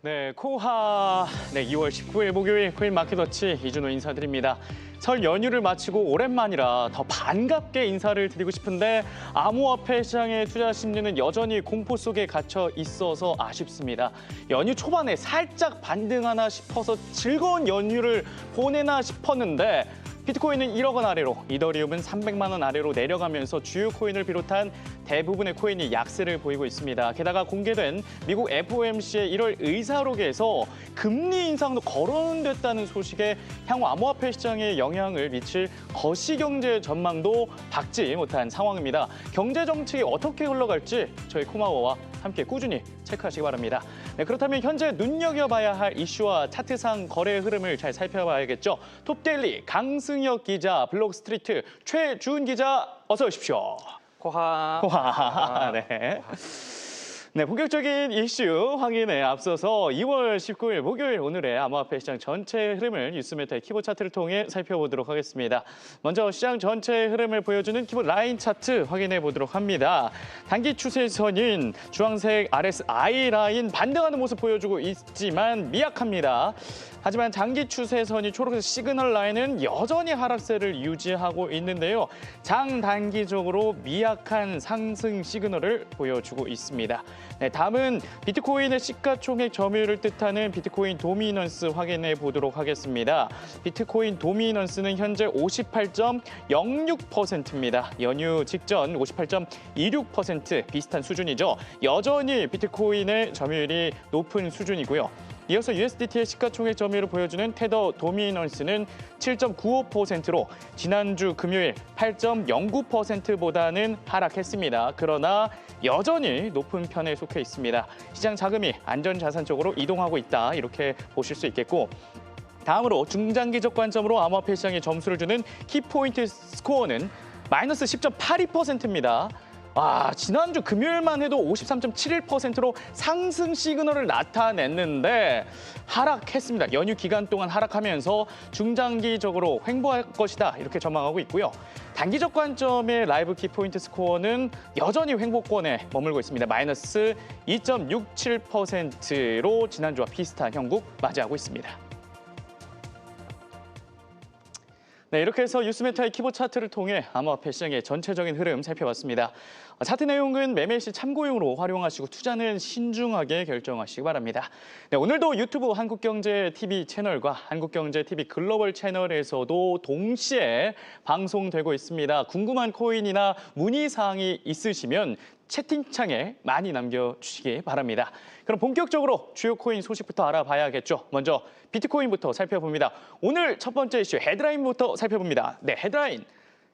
네, 코하 2월 19일 목요일 코인마켓워치 이준호 인사드립니다. 설 연휴를 마치고 오랜만이라 더 반갑게 인사를 드리고 싶은데 암호화폐 시장의 투자 심리는 여전히 공포 속에 갇혀 있어서 아쉽습니다. 연휴 초반에 살짝 반등하나 싶어서 즐거운 연휴를 보내나 싶었는데 비트코인은 1억 원 아래로, 이더리움은 300만 원 아래로 내려가면서 주요 코인을 비롯한 대부분의 코인이 약세를 보이고 있습니다. 게다가 공개된 미국 FOMC의 1월 의사록에서 금리 인상도 거론됐다는 소식에 향후 암호화폐 시장에 영향을 미칠 거시경제 전망도 밝지 못한 상황입니다. 경제 정책이 어떻게 흘러갈지 저희 코마워와 함께 꾸준히 체크하시기 바랍니다. 네, 그렇다면 현재 눈여겨봐야 할 이슈와 차트상 거래 흐름을 잘 살펴봐야겠죠. 톱데일리 강승혁 기자, 블록스트리트 최주은 기자 어서 오십시오. 코하. 네. 네, 본격적인 이슈 확인에 앞서서 2월 19일 목요일 오늘의 암호화폐 시장 전체 흐름을 뉴스메타의 키보드 차트를 통해 살펴보도록 하겠습니다. 먼저 시장 전체 흐름을 보여주는 키보드 라인 차트 확인해 보도록 합니다. 단기 추세선인 주황색 RSI 라인 반등하는 모습 보여주고 있지만 미약합니다. 하지만 장기 추세선이 초록색 시그널 라인은 여전히 하락세를 유지하고 있는데요. 장단기적으로 미약한 상승 시그널을 보여주고 있습니다. 네, 다음은 비트코인의 시가총액 점유율을 뜻하는 비트코인 도미넌스 확인해 보도록 하겠습니다. 비트코인 도미넌스는 현재 58.06%입니다. 연휴 직전 58.26% 비슷한 수준이죠. 여전히 비트코인의 점유율이 높은 수준이고요. 이어서 USDT의 시가총액 점유율을 보여주는 테더 도미넌스는 7.95%로 지난주 금요일 8.09%보다는 하락했습니다. 그러나 여전히 높은 편에 속해 있습니다. 시장 자금이 안전자산 쪽으로 이동하고 있다, 이렇게 보실 수 있겠고, 다음으로 중장기적 관점으로 암호화폐 시장에 점수를 주는 키포인트 스코어는 마이너스 10.82%입니다. 지난주 금요일만 해도 53.71%로 상승 시그널을 나타냈는데 하락했습니다. 연휴 기간 동안 하락하면서 중장기적으로 횡보할 것이다, 이렇게 전망하고 있고요. 단기적 관점의 라이브 키포인트 스코어는 여전히 횡보권에 머물고 있습니다. 마이너스 2.67%로 지난주와 비슷한 형국 맞이하고 있습니다. 네, 이렇게 해서 뉴스메타의 키보드 차트를 통해 암호화폐 시장의 전체적인 흐름 살펴봤습니다. 차트 내용은 매매 시 참고용으로 활용하시고 투자는 신중하게 결정하시기 바랍니다. 네, 오늘도 유튜브 한국경제TV 채널과 한국경제TV 글로벌 채널에서도 동시에 방송되고 있습니다. 궁금한 코인이나 문의사항이 있으시면 채팅창에 많이 남겨주시기 바랍니다. 그럼 본격적으로 주요 코인 소식부터 알아봐야겠죠. 먼저 비트코인부터 살펴봅니다. 오늘 첫 번째 이슈 헤드라인부터 살펴봅니다. 네, 헤드라인.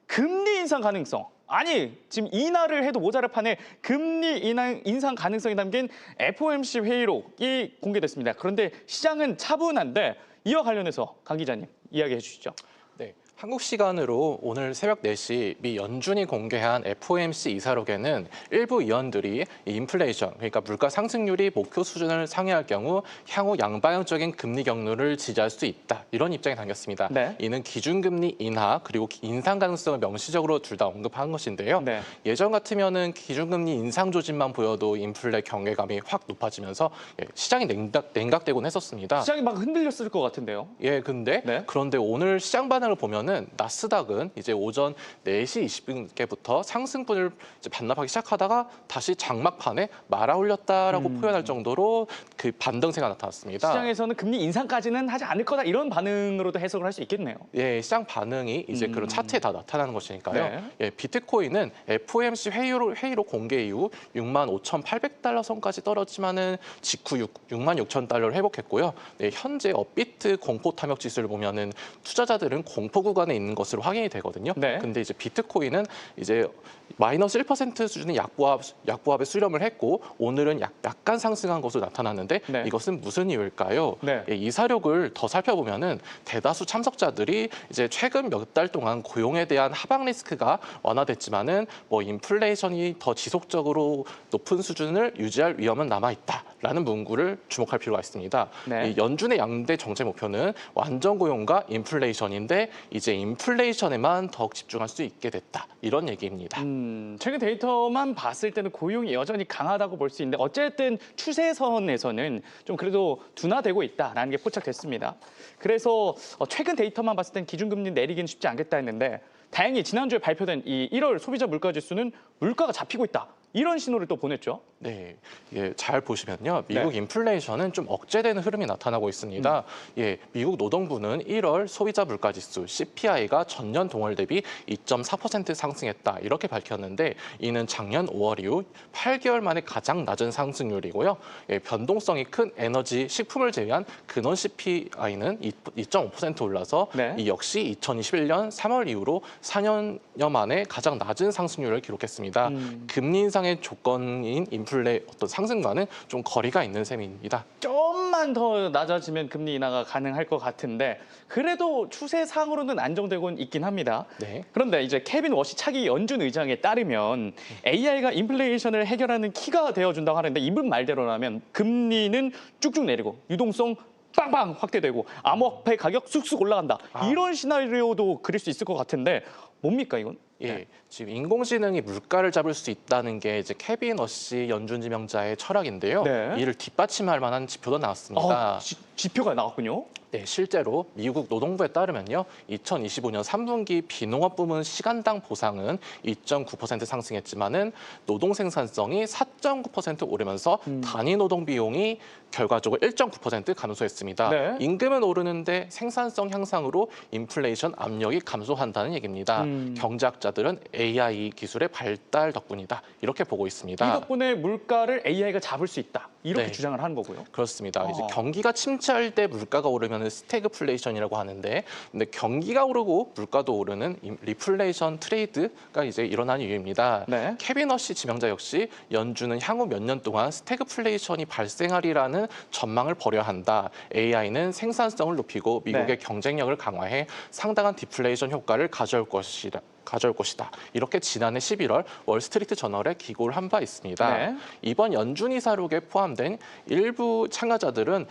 금리 인상 가능성. 아니, 지금 인하를 해도 모자랄 판에 금리 인상 가능성이 담긴 FOMC 회의록이 공개됐습니다. 그런데 시장은 차분한데 이와 관련해서 강 기자님 이야기해 주시죠. 네, 한국 시간으로 오늘 새벽 4시 미 연준이 공개한 FOMC 이사록에는 일부 위원들이 인플레이션, 그러니까 물가 상승률이 목표 수준을 상회할 경우 향후 양방향적인 금리 경로를 지지할 수 있다, 이런 입장이 담겼습니다. 네. 이는 기준금리 인하 그리고 인상 가능성을 명시적으로 둘 다 언급한 것인데요. 네. 예전 같으면은 기준금리 인상 조짐만 보여도 인플레 경계감이 확 높아지면서 시장이 냉각되곤 했었습니다. 시장이 막 흔들렸을 것 같은데요. 예, 근데 그런데 오늘 시장 반응을 보면 나스닥은 이제 오전 4시 20분께부터 상승분을 이제 반납하기 시작하다가 다시 장막판에 말아올렸다라고 표현할 정도로 그 반등세가 나타났습니다. 시장에서는 금리 인상까지는 하지 않을 거다, 이런 반응으로도 해석을 할 수 있겠네요. 예, 시장 반응이 이제 그런 차트에 다 나타나는 것이니까요. 네. 예, 비트코인은 FOMC 회의로 공개 이후 65,800달러 선까지 떨어지만은 직후 66,000달러를 회복했고요. 네, 현재 업비트 공포 탐욕 지수를 보면은 투자자들은 공포 구간에 있는 것으로 확인이 되거든요. 네. 근데 이제 비트코인은 이제 마이너스 1% 수준의 약보합에 수렴을 했고 오늘은 약간 상승한 것으로 나타났는데 이것은 무슨 이유일까요? 예, 이 사력을 더 살펴보면은 대다수 참석자들이 이제 최근 몇 달 동안 고용에 대한 하방 리스크가 완화됐지만은 뭐 인플레이션이 더 지속적으로 높은 수준을 유지할 위험은 남아 있다라는 문구를 주목할 필요가 있습니다. 이 연준의 양대 정책 목표는 완전 고용과 인플레이션인데 이제 이제 인플레이션에만 더욱 집중할 수 있게 됐다. 이런 얘기입니다. 최근 데이터만 봤을 때는 고용이 여전히 강하다고 볼 수 있는데 어쨌든 추세선에서는 좀 그래도 둔화되고 있다라는 게 포착됐습니다. 그래서 최근 데이터만 봤을 땐 기준금리 내리기는 쉽지 않겠다 했는데 다행히 지난주에 발표된 이 1월 소비자 물가지수는 물가가 잡히고 있다. 이런 신호를 또 보냈죠. 네, 예, 잘 보시면요. 미국 인플레이션은 좀 억제되는 흐름이 나타나고 있습니다. 예, 미국 노동부는 1월 소비자 물가지수 CPI가 전년 동월 대비 2.4% 상승했다. 이렇게 밝혔는데 이는 작년 5월 이후 8개월 만에 가장 낮은 상승률이고요. 예, 변동성이 큰 에너지, 식품을 제외한 근원 CPI는 2.5% 올라서 이 역시 2021년 3월 이후로 4년여 만에 가장 낮은 상승률을 기록했습니다. 금리 인상의 조건인 인플레 어떤 상승과는 좀 거리가 있는 셈입니다. 좀만 더 낮아지면 금리 인하가 가능할 것 같은데 그래도 추세상으로는 안정되고는 있긴 합니다. 네. 그런데 이제 케빈 워시 차기 연준 의장에 따르면 AI가 인플레이션을 해결하는 키가 되어준다고 하는데 이분 말대로라면 금리는 쭉쭉 내리고 유동성 빵빵 확대되고 암호화폐 가격 쑥쑥 올라간다. 이런 시나리오도 그릴 수 있을 것 같은데 뭡니까 이건? 예, 지금 인공지능이 물가를 잡을 수 있다는 게 이제 케빈 워시 연준 지명자의 철학인데요. 이를 뒷받침할 만한 지표도 나왔습니다. 지표가 나왔군요. 네, 실제로 미국 노동부에 따르면요, 2025년 3분기 비농업 부문 시간당 보상은 2.9% 상승했지만은 노동 생산성이 4.9% 오르면서 단위 노동 비용이 결과적으로 1.9% 감소했습니다. 임금은 오르는데 생산성 향상으로 인플레이션 압력이 감소한다는 얘기입니다. 경제학자들은 AI 기술의 발달 덕분이다. 이렇게 보고 있습니다. 이 덕분에 물가를 AI가 잡을 수 있다. 이렇게 주장을 하는 거고요. 그렇습니다. 이제 경기가 침체할 때 물가가 오르면 스태그플레이션이라고 하는데, 근데 경기가 오르고 물가도 오르는 리플레이션 트레이드가 이제 일어난 이유입니다. 케빈 워시 지명자 역시 연준은 향후 몇 년 동안 스태그플레이션이 발생하리라는 전망을 버려야 한다. AI는 생산성을 높이고 미국의 경쟁력을 강화해 상당한 디플레이션 효과를 가져올 것이다. 이렇게 지난해 11월 월스트리트 저널에 기고를 한 바 있습니다. 이번 연준 이사록에 포함된 일부 참가자들은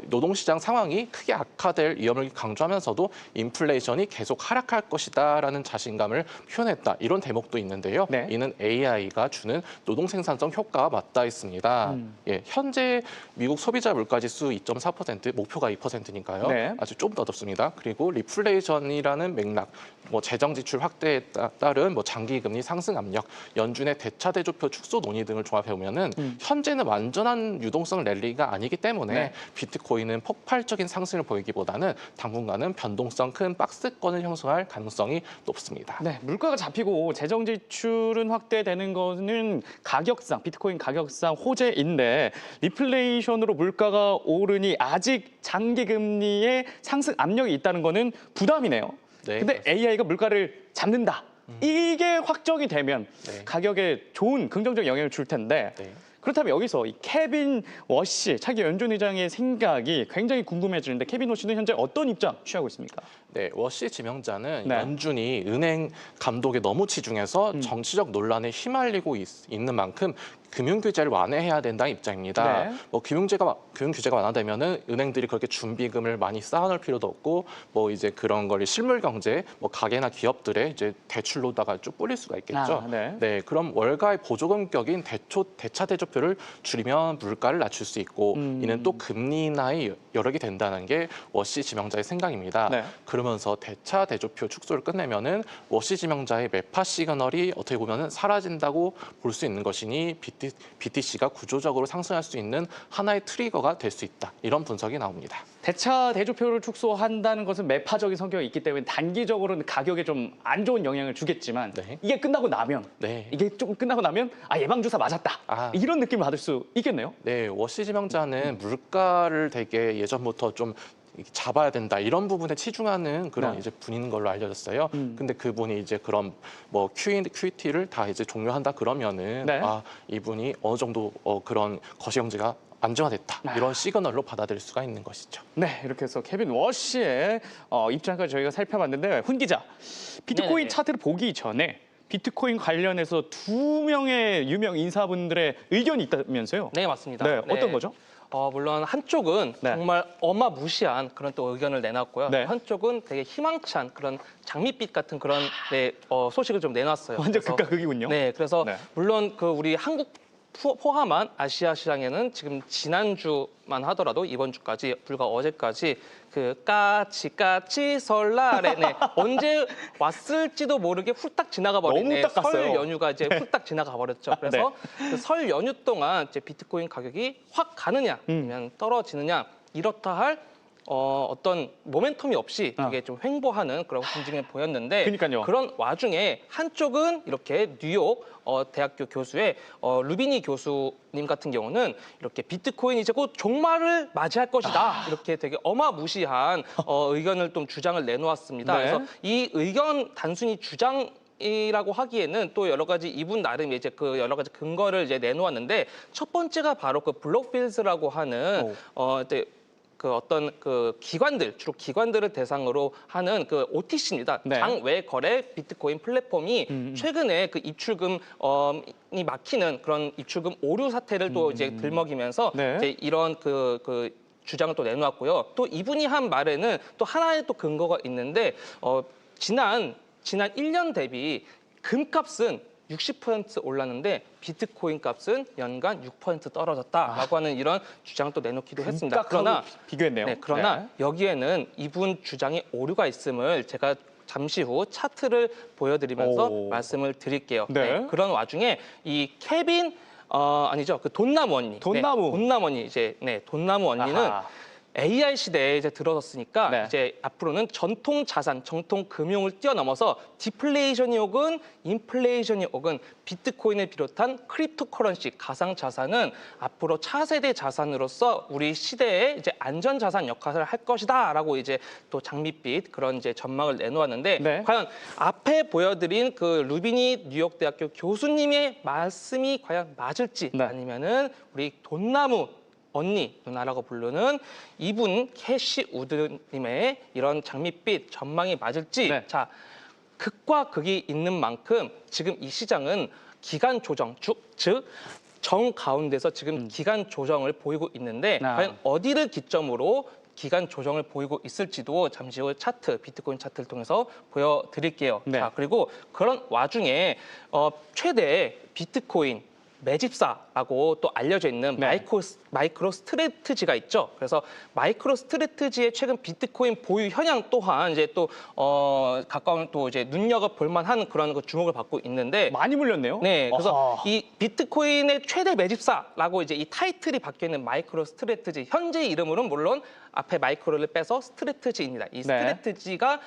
노동시장 상황이 크게 악화될 위험을 강조하면서도 인플레이션이 계속 하락할 것이다라는 자신감을 표현했다. 이런 대목도 있는데요. 이는 AI가 주는 노동 생산성 효과와 맞닿아 있습니다. 예, 현재 미국 소비자 물가지수 2.4%, 목표가 2%니까요. 아주 좀 더 어렵습니다. 그리고 리플레이션이라는 맥락, 재정 지출 확대 따른 장기 금리 상승 압력, 연준의 대차 대조표 축소 논의 등을 종합해 보면은 현재는 완전한 유동성 랠리가 아니기 때문에 비트코인은 폭발적인 상승을 보이기보다는 당분간은 변동성 큰 박스권을 형성할 가능성이 높습니다. 물가가 잡히고 재정 지출은 확대되는 것은 가격상, 비트코인 가격상 호재인데 리플레이션으로 물가가 오르니 아직 장기 금리의 상승 압력이 있다는 것은 부담이네요. 근데 AI가 물가를 잡는다. 이게 확정이 되면 가격에 좋은 긍정적 영향을 줄 텐데 그렇다면 여기서 이 케빈 워시 차기 연준 의장의 생각이 굉장히 궁금해지는데 케빈 워시는 현재 어떤 입장 취하고 있습니까? 네, 워시 지명자는 연준이 은행 감독에 너무 치중해서 정치적 논란에 휘말리고 있는 만큼 금융 규제를 완화해야 된다는 입장입니다. 금융 규제가 완화되면은 은행들이 그렇게 준비금을 많이 쌓아놓을 필요도 없고 이제 그런 걸 실물 경제, 가게나 기업들의 이제 대출로다가 쭉 뿌릴 수가 있겠죠. 그럼 월가의 보조금 격인 대차 대조표를 줄이면 물가를 낮출 수 있고 이는 또 금리 인하에 여력이 된다는 게 워시 지명자의 생각입니다. 그러면서 대차 대조표 축소를 끝내면은 워시 지명자의 매파 시그널이 어떻게 보면은 사라진다고 볼 수 있는 것이니 BTC가 구조적으로 상승할 수 있는 하나의 트리거가 될 수 있다. 이런 분석이 나옵니다. 대차 대조표를 축소한다는 것은 매파적인 성격이 있기 때문에 단기적으로는 가격에 좀 안 좋은 영향을 주겠지만 이게 끝나고 나면 예방주사 맞았다. 이런 느낌을 받을 수 있겠네요. 네, 워시 지명자는 물가를 되게 예전부터 좀 잡아야 된다 이런 부분에 치중하는 그런 이제 분인 걸로 알려졌어요. 근데 그분이 이제 그런 QET를 다 이제 종료한다 그러면은 이분이 어느 정도 그런 거시경제가 안정화됐다 이런 시그널로 받아들일 수가 있는 것이죠. 이렇게 해서 케빈 워시의 입장까지 저희가 살펴봤는데 훈 기자, 비트코인 차트를 보기 전에 비트코인 관련해서 2명의 유명 인사분들의 의견이 있다면서요? 네, 맞습니다. 어떤 거죠? 물론 한쪽은 네. 정말 어마무시한 그런 또 의견을 내놨고요. 네. 한쪽은 되게 희망찬 그런 장밋빛 같은 그런 소식을 좀 내놨어요. 완전 그래서 극과 극이군요. 네, 그래서 네. 물론 그 우리 한국 포함한 아시아 시장에는 지금 지난주만 하더라도 이번 주까지 불과 어제까지 그 까치 설날에 언제 왔을지도 모르게 훌딱 지나가 버린 너무 딱 갔어요. 설 연휴가 이제 훌딱 지나가 버렸죠. 그래서 그 설 연휴 동안 이제 비트코인 가격이 확 가느냐 아니면 떨어지느냐 이렇다 할 어떤 모멘텀이 없이 되게 좀 횡보하는 그런 움직임을 보였는데 그러니까요. 그런 와중에 한쪽은 이렇게 뉴욕 대학교 교수의 루비니 교수님 같은 경우는 이렇게 비트코인이 이제 곧 종말을 맞이할 것이다 이렇게 되게 어마무시한 의견을 좀 주장을 내놓았습니다. 네. 그래서 이 의견 단순히 주장이라고 하기에는 또 여러 가지 이분 나름 이제 그 여러 가지 근거를 이제 내놓았는데 첫 번째가 바로 그 블록필즈라고 하는 그 어떤 그 기관들 주로 기관들을 대상으로 하는 그 OTC입니다. 네. 장외 거래 비트코인 플랫폼이 최근에 그 입출금 이 막히는 그런 입출금 오류 사태를 또 이제 들먹이면서 네. 이제 이런 그 주장을 또 내놓았고요. 또 이분이 한 말에는 또 하나의 또 근거가 있는데 지난 1년 대비 금값은 60% 올랐는데 비트코인 값은 연간 6% 떨어졌다라고 하는 이런 주장을 또 내놓기도 했습니다. 그러나 비교했네요. 그러나 여기에는 이분 주장에 오류가 있음을 제가 잠시 후 차트를 보여드리면서 말씀을 드릴게요. 네. 그런 와중에 이 케빈 아니죠 그 돈나무 언니, 돈나무 언니 이제 돈나무 언니는 아하. AI 시대에 이제 들어섰으니까 네. 이제 앞으로는 전통 자산, 전통 금융을 뛰어넘어서 디플레이션이 혹은 인플레이션이 혹은 비트코인을 비롯한 크립토 커런시, 가상 자산은 앞으로 차세대 자산으로서 우리 시대의 이제 안전 자산 역할을 할 것이다라고 이제 또 장밋빛 그런 이제 전망을 내놓았는데 네. 과연 앞에 보여드린 그 루비니 뉴욕 대학교 교수님의 말씀이 과연 맞을지 네. 아니면은 우리 돈나무 언니, 누나라고 부르는 이분 캐시 우드님의 이런 장밋빛 전망이 맞을지 네. 자 극과 극이 있는 만큼 지금 이 시장은 기간 조정 즉 정 가운데서 지금 기간 조정을 보이고 있는데 과연 어디를 기점으로 기간 조정을 보이고 있을지도 잠시 후 차트, 비트코인 차트를 통해서 보여드릴게요. 네. 자 그리고 그런 와중에 최대 비트코인 매집사라고 또 알려져 있는 마이크로 스트래티지가 있죠. 그래서 마이크로 스트래티지의 최근 비트코인 보유 현황 또한 이제 또 가까운 또 이제 눈여겨 볼 만한 그런 주목을 받고 있는데 많이 물렸네요. 네, 그래서 아하. 이 비트코인의 최대 매집사라고 이제 이 타이틀이 박혀 있는 마이크로 스트래티지 현재 이름으로는 물론 앞에 마이크로를 빼서 스트래티지입니다. 이 스트래티지가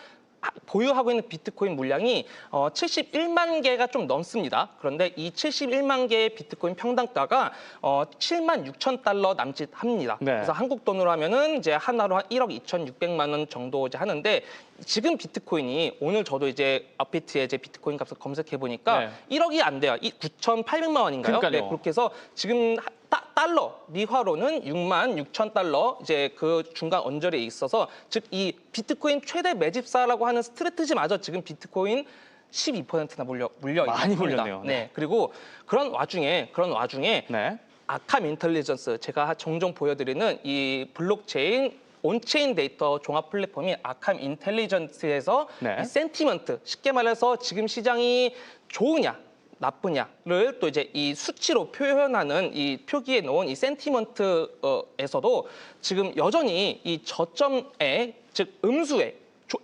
보유하고 있는 비트코인 물량이 71만 개가 좀 넘습니다. 그런데 이 71만 개의 비트코인 평당가가 7만 6천 달러 남짓합니다. 네. 그래서 한국 돈으로 하면은 이제 하나로 한 1억 2,600만 원 정도 이제 하는데 지금 비트코인이 오늘 저도 이제 업비트에 이제 비트코인 값을 검색해 보니까 1억이 안 돼요. 9,800만 원인가요? 그러니까요. 네, 그렇게 해서 지금 달러 미화로는 6만 6천 달러 이제 그 중간 언저리에 있어서 즉 이 비트코인 최대 매집사라고 하는 스트래티지마저 지금 비트코인 12%나 물려 많이 있습니다. 물렸네요. 네. 그리고 그런 와중에 네. 아캄 인텔리전스 제가 종종 보여드리는 이 블록체인 온체인 데이터 종합 플랫폼인 아캄 인텔리전스에서 이 센티먼트 쉽게 말해서 지금 시장이 좋으냐 나쁘냐를 또 이제 이 수치로 표현하는 이 표기에 놓은 이 센티먼트에서도 지금 여전히 이 저점에 즉 음수에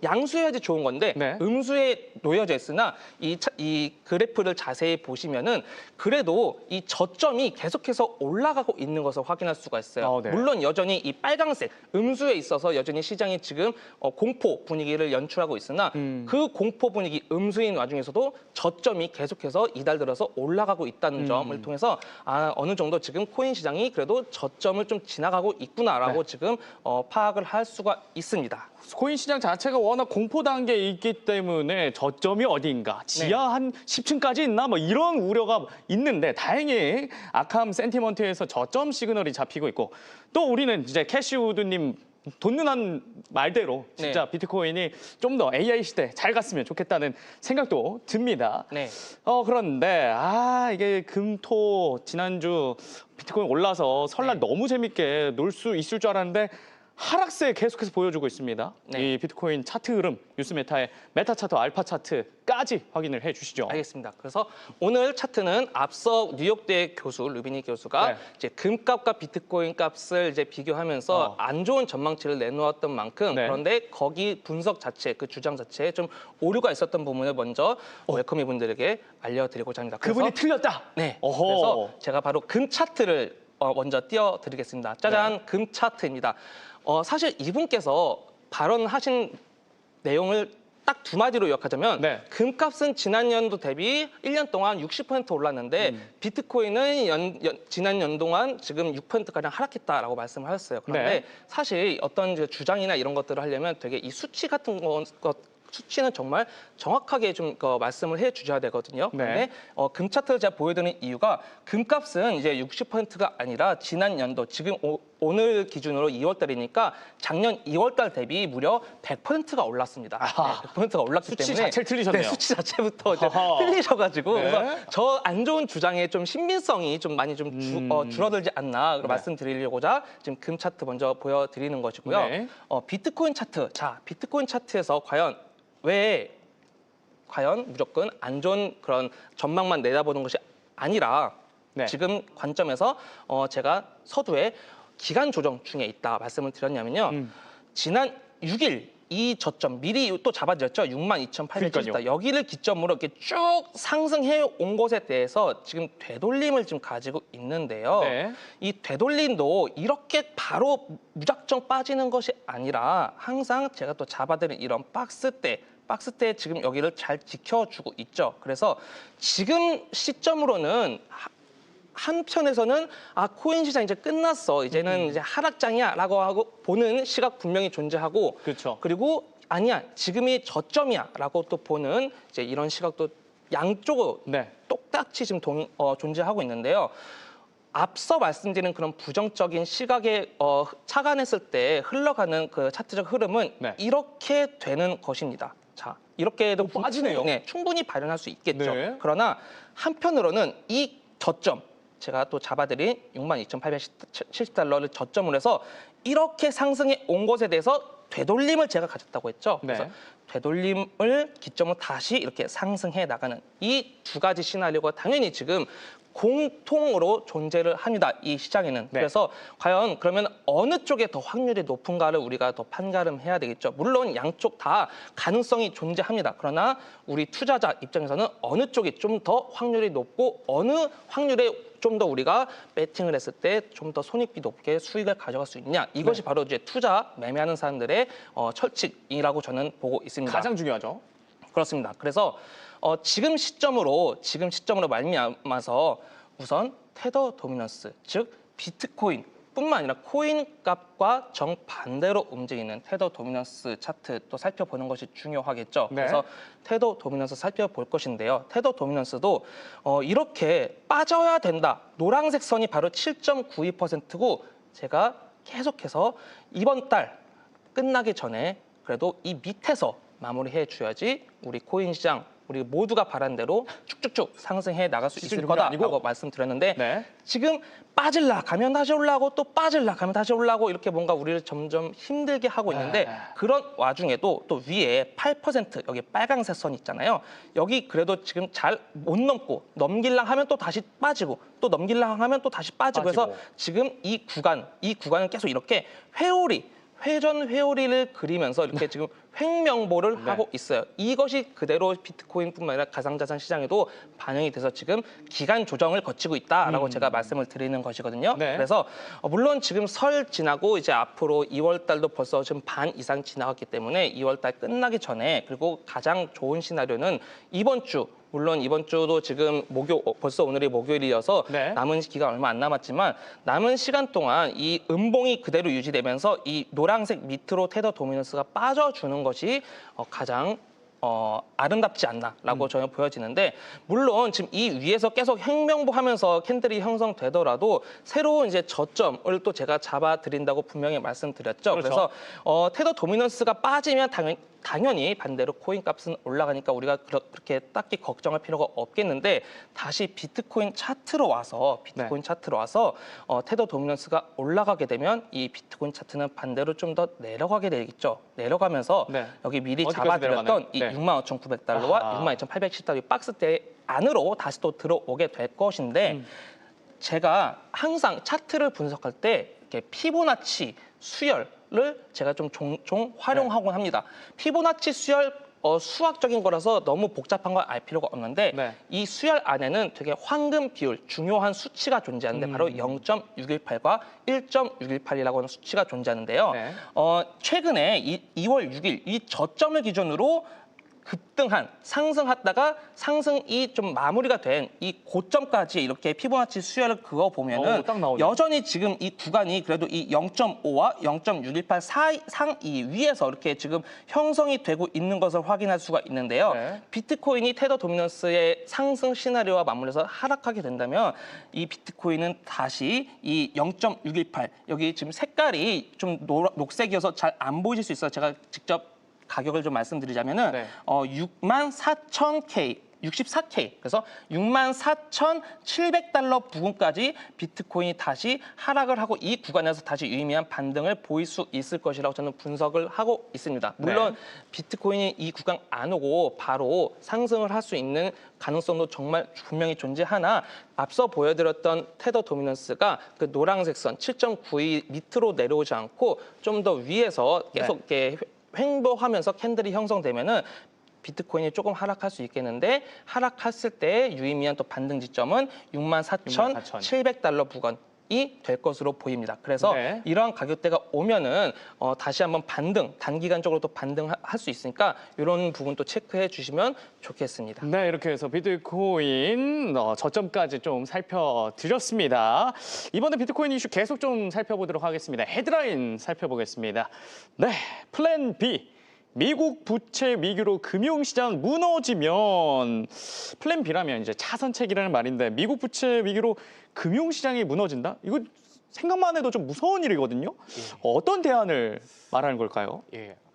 양수해야지 좋은 건데 음수에 놓여져 있으나 이 그래프를 자세히 보시면은 그래도 이 저점이 계속해서 올라가고 있는 것을 확인할 수가 있어요. 물론 여전히 이 빨강색 음수에 있어서 여전히 시장이 지금 공포 분위기를 연출하고 있으나 그 공포 분위기 음수인 와중에서도 저점이 계속해서 이달 들어서 올라가고 있다는 점을 통해서 어느 정도 지금 코인 시장이 그래도 저점을 좀 지나가고 있구나라고 지금 파악을 할 수가 있습니다. 코인 시장 자체가 워낙 공포 단계에 있기 때문에 저점이 어디인가, 지하 한 10층까지 있나 뭐 이런 우려가 있는데 다행히 아캄 센티먼트에서 저점 시그널이 잡히고 있고 또 우리는 이제 캐시우드님 돈 누난 말대로 진짜 네. 비트코인이 좀 더 AI 시대 잘 갔으면 좋겠다는 생각도 듭니다. 네. 그런데 이게 금토 지난주 비트코인 올라서 설날 네. 너무 재밌게 놀 수 있을 줄 알았는데 하락세 계속해서 보여주고 있습니다. 네. 이 비트코인 차트 흐름, 뉴스메타의 메타 차트, 알파 차트까지 확인을 해주시죠. 알겠습니다. 그래서 오늘 차트는 앞서 뉴욕대 교수 루비니 교수가 네. 이제 금값과 비트코인 값을 이제 비교하면서 안 좋은 전망치를 내놓았던 만큼 네. 그런데 거기 분석 자체, 그 주장 자체에 좀 오류가 있었던 부분을 먼저 웰커미 분들에게 알려드리고자 합니다. 그래서 그분이 틀렸다. 네. 어허. 그래서 제가 바로 금 차트를 먼저 띄워드리겠습니다. 짜잔, 네. 금 차트입니다. 사실 이분께서 발언하신 내용을 딱 두 마디로 요약하자면 네. 금값은 지난 연도 대비 1년 동안 60% 올랐는데 비트코인은 지난 연 동안 지금 6%가량 하락했다라고 말씀을 하셨어요. 그런데 네. 사실 어떤 이제 주장이나 이런 것들을 하려면 되게 이 수치 같은 수치는 정말 정확하게 좀 말씀을 해주셔야 되거든요. 네. 그런데 금 차트를 제가 보여드리는 이유가 금값은 이제 60%가 아니라 지난 연도 지금 오늘 기준으로 2월달이니까 작년 2월달 대비 무려 100%가 올랐습니다. 아하. 네, 100%가 올랐기 수치 때문에 자체를 틀리셨네요. 네, 수치 자체부터 이제 아하. 틀리셔가지고 네. 그래서 저 안 좋은 주장에 좀 신빙성이 좀 많이 좀 줄어들지 않나 네. 말씀드리려고자 지금 금 차트 먼저 보여드리는 것이고요. 네. 비트코인 차트, 자 비트코인 차트에서 과연 왜 과연 무조건 안 좋은 그런 전망만 내다보는 것이 아니라 네. 지금 관점에서 제가 서두에 기간 조정 중에 있다 말씀을 드렸냐면요. 지난 6일 이 저점 미리 또 잡아드렸죠. 62,870다. 여기를 기점으로 이렇게 쭉 상승해 온 것에 대해서 지금 되돌림을 지금 가지고 있는데요. 네. 이 되돌림도 이렇게 바로 무작정 빠지는 것이 아니라 항상 제가 또 잡아드린 이런 박스대 지금 여기를 잘 지켜주고 있죠. 그래서 지금 시점으로는 한편에서는 코인 시장 이제 끝났어. 이제는 이제 하락장이야라고 하고 보는 시각 분명히 존재하고 그렇죠. 그리고 아니야. 지금이 저점이야라고 또 보는 이제 이런 시각도 양쪽으로 네. 똑같이 지금 존재하고 있는데요. 앞서 말씀드린 그런 부정적인 시각에 착안했을 때 흘러가는 그 차트적 흐름은 네. 이렇게 되는 것입니다. 자, 이렇게도 빠지네요. 충분히 발현할 수 있겠죠. 네. 그러나 한편으로는 이 저점, 제가 또 잡아드린 62,870달러를 저점으로 해서 이렇게 상승해 온 것에 대해서 되돌림을 제가 가졌다고 했죠. 네. 그래서 되돌림을 기점으로 다시 이렇게 상승해 나가는 이 두 가지 시나리오가 당연히 지금 공통으로 존재를 합니다. 이 시장에는. 네. 그래서 과연 그러면 어느 쪽에 더 확률이 높은가를 우리가 더 판가름해야 되겠죠. 물론 양쪽 다 가능성이 존재합니다. 그러나 우리 투자자 입장에서는 어느 쪽이 좀 더 확률이 높고 어느 확률에 좀 더 우리가 배팅을 했을 때 좀 더 손익비 높게 수익을 가져갈 수 있냐. 이것이 바로 이제 투자 매매하는 사람들의 철칙이라고 저는 보고 있습니다. 가장 중요하죠. 그렇습니다. 그래서 지금 시점으로 말미암아서 우선 테더 도미넌스, 즉 비트코인뿐만 아니라 코인 값과 정반대로 움직이는 테더 도미넌스 차트 또 살펴보는 것이 중요하겠죠. 네. 그래서 테더 도미넌스 살펴볼 것인데요. 테더 도미넌스도 이렇게 빠져야 된다. 노란색 선이 바로 7.92%고 제가 계속해서 이번 달 끝나기 전에 그래도 이 밑에서 마무리해 줘야지 우리 코인 시장 우리 모두가 바란 대로 쭉쭉쭉 상승해 나갈 수 있을 거다라고 말씀드렸는데 네. 지금 빠질라 가면 다시 올라가고 또 빠질라 가면 다시 올라가고 이렇게 뭔가 우리를 점점 힘들게 하고 있는데 그런 와중에도 또 위에 8% 여기 빨강색 선 있잖아요. 여기 그래도 지금 잘 못 넘고 넘길랑 하면 또 다시 빠지고 또 넘길랑 하면 또 다시 빠지고 해서 지금 이 구간은 계속 이렇게 회전 회오리를 그리면서 이렇게 지금 횡명보를 하고 있어요. 이것이 그대로 비트코인뿐만 아니라 가상자산 시장에도 반영이 돼서 지금 기간 조정을 거치고 있다라고 제가 말씀을 드리는 것이거든요. 네. 그래서 물론 지금 설 지나고 이제 앞으로 2월 달도 벌써 좀 반 이상 지나갔기 때문에 2월 달 끝나기 전에 그리고 가장 좋은 시나리오는 물론 이번 주도 지금 벌써 오늘이 목요일이어서 네. 남은 기간 얼마 안 남았지만 남은 시간 동안 이 음봉이 그대로 유지되면서 이 노란색 밑으로 테더 도미넌스가 빠져주는 것이 가장 아름답지 않나라고 저는 보여지는데 물론 지금 이 위에서 계속 행명보하면서 캔들이 형성되더라도 새로운 이제 저점을 또 제가 잡아드린다고 분명히 말씀드렸죠. 그렇죠. 그래서 테더 도미넌스가 빠지면 당연히 반대로 코인 값은 올라가니까 우리가 그렇게 딱히 걱정할 필요가 없겠는데 다시 비트코인 차트로 와서 테더 도미넌스가 올라가게 되면 이 비트코인 차트는 반대로 좀 더 내려가게 되겠죠. 내려가면서 여기 미리 잡아드렸던 이 65,900달러와 62,810달러 박스대 안으로 다시 또 들어오게 될 것인데 제가 항상 차트를 분석할 때 이렇게 피보나치 수열을 제가 좀 종종 활용하곤 합니다. 피보나치 수열 수학적인 거라서 너무 복잡한 걸 알 필요가 없는데 이 수열 안에는 되게 황금 비율, 중요한 수치가 존재하는데 바로 0.618과 1.618이라고 하는 수치가 존재하는데요. 최근에 2월 6일 이 저점을 기준으로 급등한 상승하다가 상승이 좀 마무리가 된 이 고점까지 이렇게 피보나치 수열을 그어 보면은 여전히 지금 이 구간이 그래도 이 0.5와 0.618 상이 위에서 이렇게 지금 형성이 되고 있는 것을 확인할 수가 있는데요. 비트코인이 테더 도미넌스의 상승 시나리오와 맞물려서 하락하게 된다면 이 비트코인은 다시 이 0.618 여기 지금 색깔이 좀 녹색이어서 잘 안 보이실 수 있어요. 제가 직접 가격을 좀 말씀드리자면은 64,000K, 64K. 그래서 64,700달러 부근까지 비트코인이 다시 하락을 하고 이 구간에서 다시 유의미한 반등을 보일 수 있을 것이라고 저는 분석을 하고 있습니다. 물론 비트코인이 이 구간 안 오고 바로 상승을 할 수 있는 가능성도 정말 분명히 존재하나 앞서 보여드렸던 테더 도미넌스가 그 노란색 선 7.92 밑으로 내려오지 않고 좀 더 위에서 계속 이렇게 횡보하면서 캔들이 형성되면은 비트코인이 조금 하락할 수 있겠는데 하락했을 때 유의미한 또 반등 지점은 64,700달러 구간이 될 것으로 보입니다. 그래서 이러한 가격대가 오면은 다시 한번 단기간적으로 또 반등할 수 있으니까 이런 부분 또 체크해 주시면 좋겠습니다. 네, 이렇게 해서 비트코인 저점까지 좀 살펴드렸습니다. 이번에 비트코인 이슈 계속 좀 살펴보도록 하겠습니다. 헤드라인 살펴보겠습니다. 네, 플랜 B. 미국 부채 위기로 금융시장 무너지면 플랜 B라면 이제 차선책이라는 말인데 미국 부채 위기로 금융시장이 무너진다? 이거 생각만 해도 좀 무서운 일이거든요. 어떤 대안을 말하는 걸까요?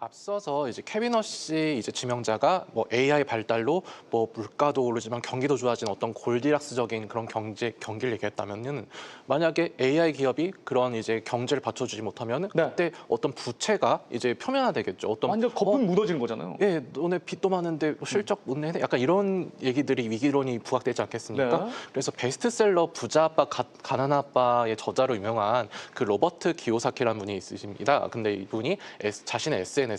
앞서서 이제 캐비너시 이제 지명자가 뭐 AI 발달로 뭐 물가도 오르지만 경기도 좋아진 어떤 골디락스적인 그런 경기를 얘기했다면은 만약에 AI 기업이 그런 이제 경제를 받쳐주지 못하면 그때 어떤 부채가 이제 표면화되겠죠. 어떤 완전 거품 묻어지는 거잖아요. 너네 빚도 많은데 실적 못 내네. 약간 이런 얘기들이 위기론이 부각되지 않겠습니까? 그래서 베스트셀러 부자 아빠 가난 아빠의 저자로 유명한 그 로버트 기요사키라는 분이 있으십니다. 근데 이분이 자신의 SNS에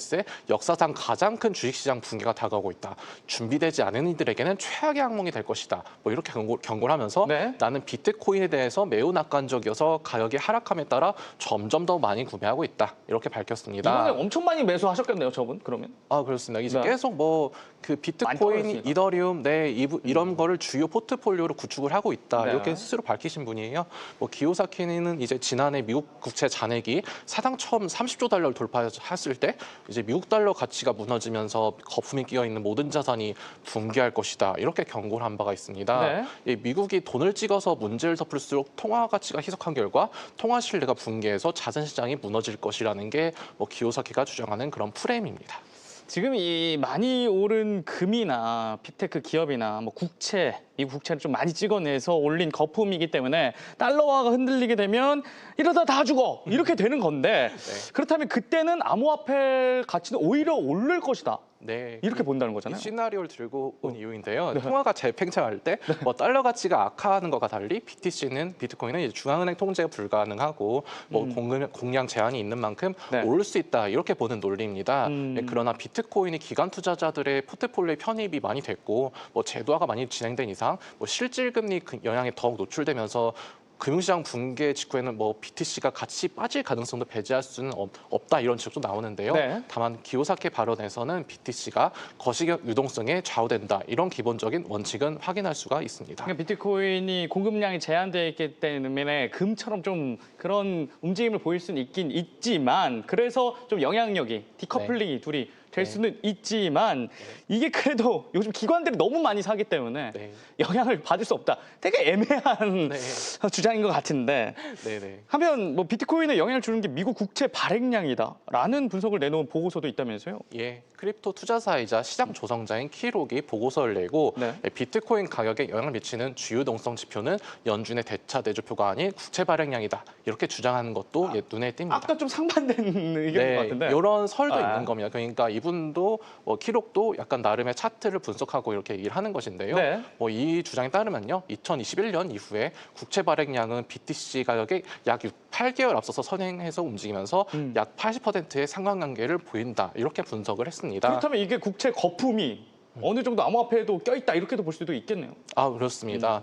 역사상 가장 큰 주식시장 붕괴가 다가오고 있다. 준비되지 않은 이들에게는 최악의 악몽이 될 것이다. 뭐 이렇게 경고를 하면서 나는 비트코인에 대해서 매우 낙관적이어서 가격이 하락함에 따라 점점 더 많이 구매하고 있다. 이렇게 밝혔습니다. 이번에 엄청 많이 매수하셨겠네요, 저분 그러면? 그렇습니다. 이제 계속 뭐 그 비트코인, 이더리움, 이런 거를 주요 포트폴리오로 구축을 하고 있다. 이렇게 스스로 밝히신 분이에요. 뭐 기요사키는 이제 지난해 미국 국채 잔액이 사상 처음 30조 달러를 돌파했을 때 이제 미국 달러 가치가 무너지면서 거품이 끼어 있는 모든 자산이 붕괴할 것이다. 이렇게 경고를 한 바가 있습니다. 미국이 돈을 찍어서 문제를 덮을수록 통화 가치가 희석한 결과 통화 신뢰가 붕괴해서 자산 시장이 무너질 것이라는 게 뭐 기요사키가 주장하는 그런 프레임입니다. 지금 이 많이 오른 금이나 빅테크 기업이나 뭐 국채, 미국 국채를 좀 많이 찍어내서 올린 거품이기 때문에 달러화가 흔들리게 되면 이러다 다 죽어 이렇게 되는 건데 그렇다면 그때는 암호화폐 가치는 오히려 오를 것이다. 이렇게 본다는 거잖아요. 이 시나리오를 들고 온 이유인데요. 통화가 재팽창할 때 뭐 달러 가치가 악화하는 것과 달리 비트코인은 이제 중앙은행 통제가 불가능하고 뭐 공량 제한이 있는 만큼 오를 수 있다 이렇게 보는 논리입니다. 그러나 비트코인이 기관 투자자들의 포트폴리오에 편입이 많이 됐고 뭐 제도화가 많이 진행된 이상 뭐 실질 금리 영향에 더욱 노출되면서 금융시장 붕괴 직후에는 뭐 BTC가 같이 빠질 가능성도 배제할 수는 없다 이런 지적도 나오는데요. 다만 기요사키 발언에서는 BTC가 거시적 유동성에 좌우된다 이런 기본적인 원칙은 확인할 수가 있습니다. 그러니까 비트코인이 공급량이 제한되어 있기 때문에 금처럼 좀 그런 움직임을 보일 수는 있긴 있지만 그래서 좀 영향력이 디커플링이 둘이 될 수는 있지만 이게 그래도 요즘 기관들이 너무 많이 사기 때문에 영향을 받을 수 없다. 되게 애매한 주장인 것 같은데 하면 뭐 비트코인에 영향을 주는 게 미국 국채 발행량이다라는 분석을 내놓은 보고서도 있다면서요? 예, 크립토 투자사이자 시장 조성자인 키록이 보고서를 내고 비트코인 가격에 영향을 미치는 주요 동성 지표는 연준의 대차 대조표가 아닌 국채 발행량이다. 이렇게 주장하는 것도 눈에 띕니다. 아까 좀 상반된 의견인 것 같은데. 이런 설도 있는 겁니다. 그러니까 이분도 키록도 약간 나름의 차트를 분석하고 이렇게 얘기를 하는 것인데요. 이 주장에 따르면요, 2021년 이후에 국채 발행량은 BTC 가격에 약 8개월 앞서서 선행해서 움직이면서 약 80%의 상관관계를 보인다. 이렇게 분석을 했습니다. 그렇다면 이게 국채 거품이 어느 정도 암호화폐에도 껴있다 이렇게도 볼 수도 있겠네요. 그렇습니다.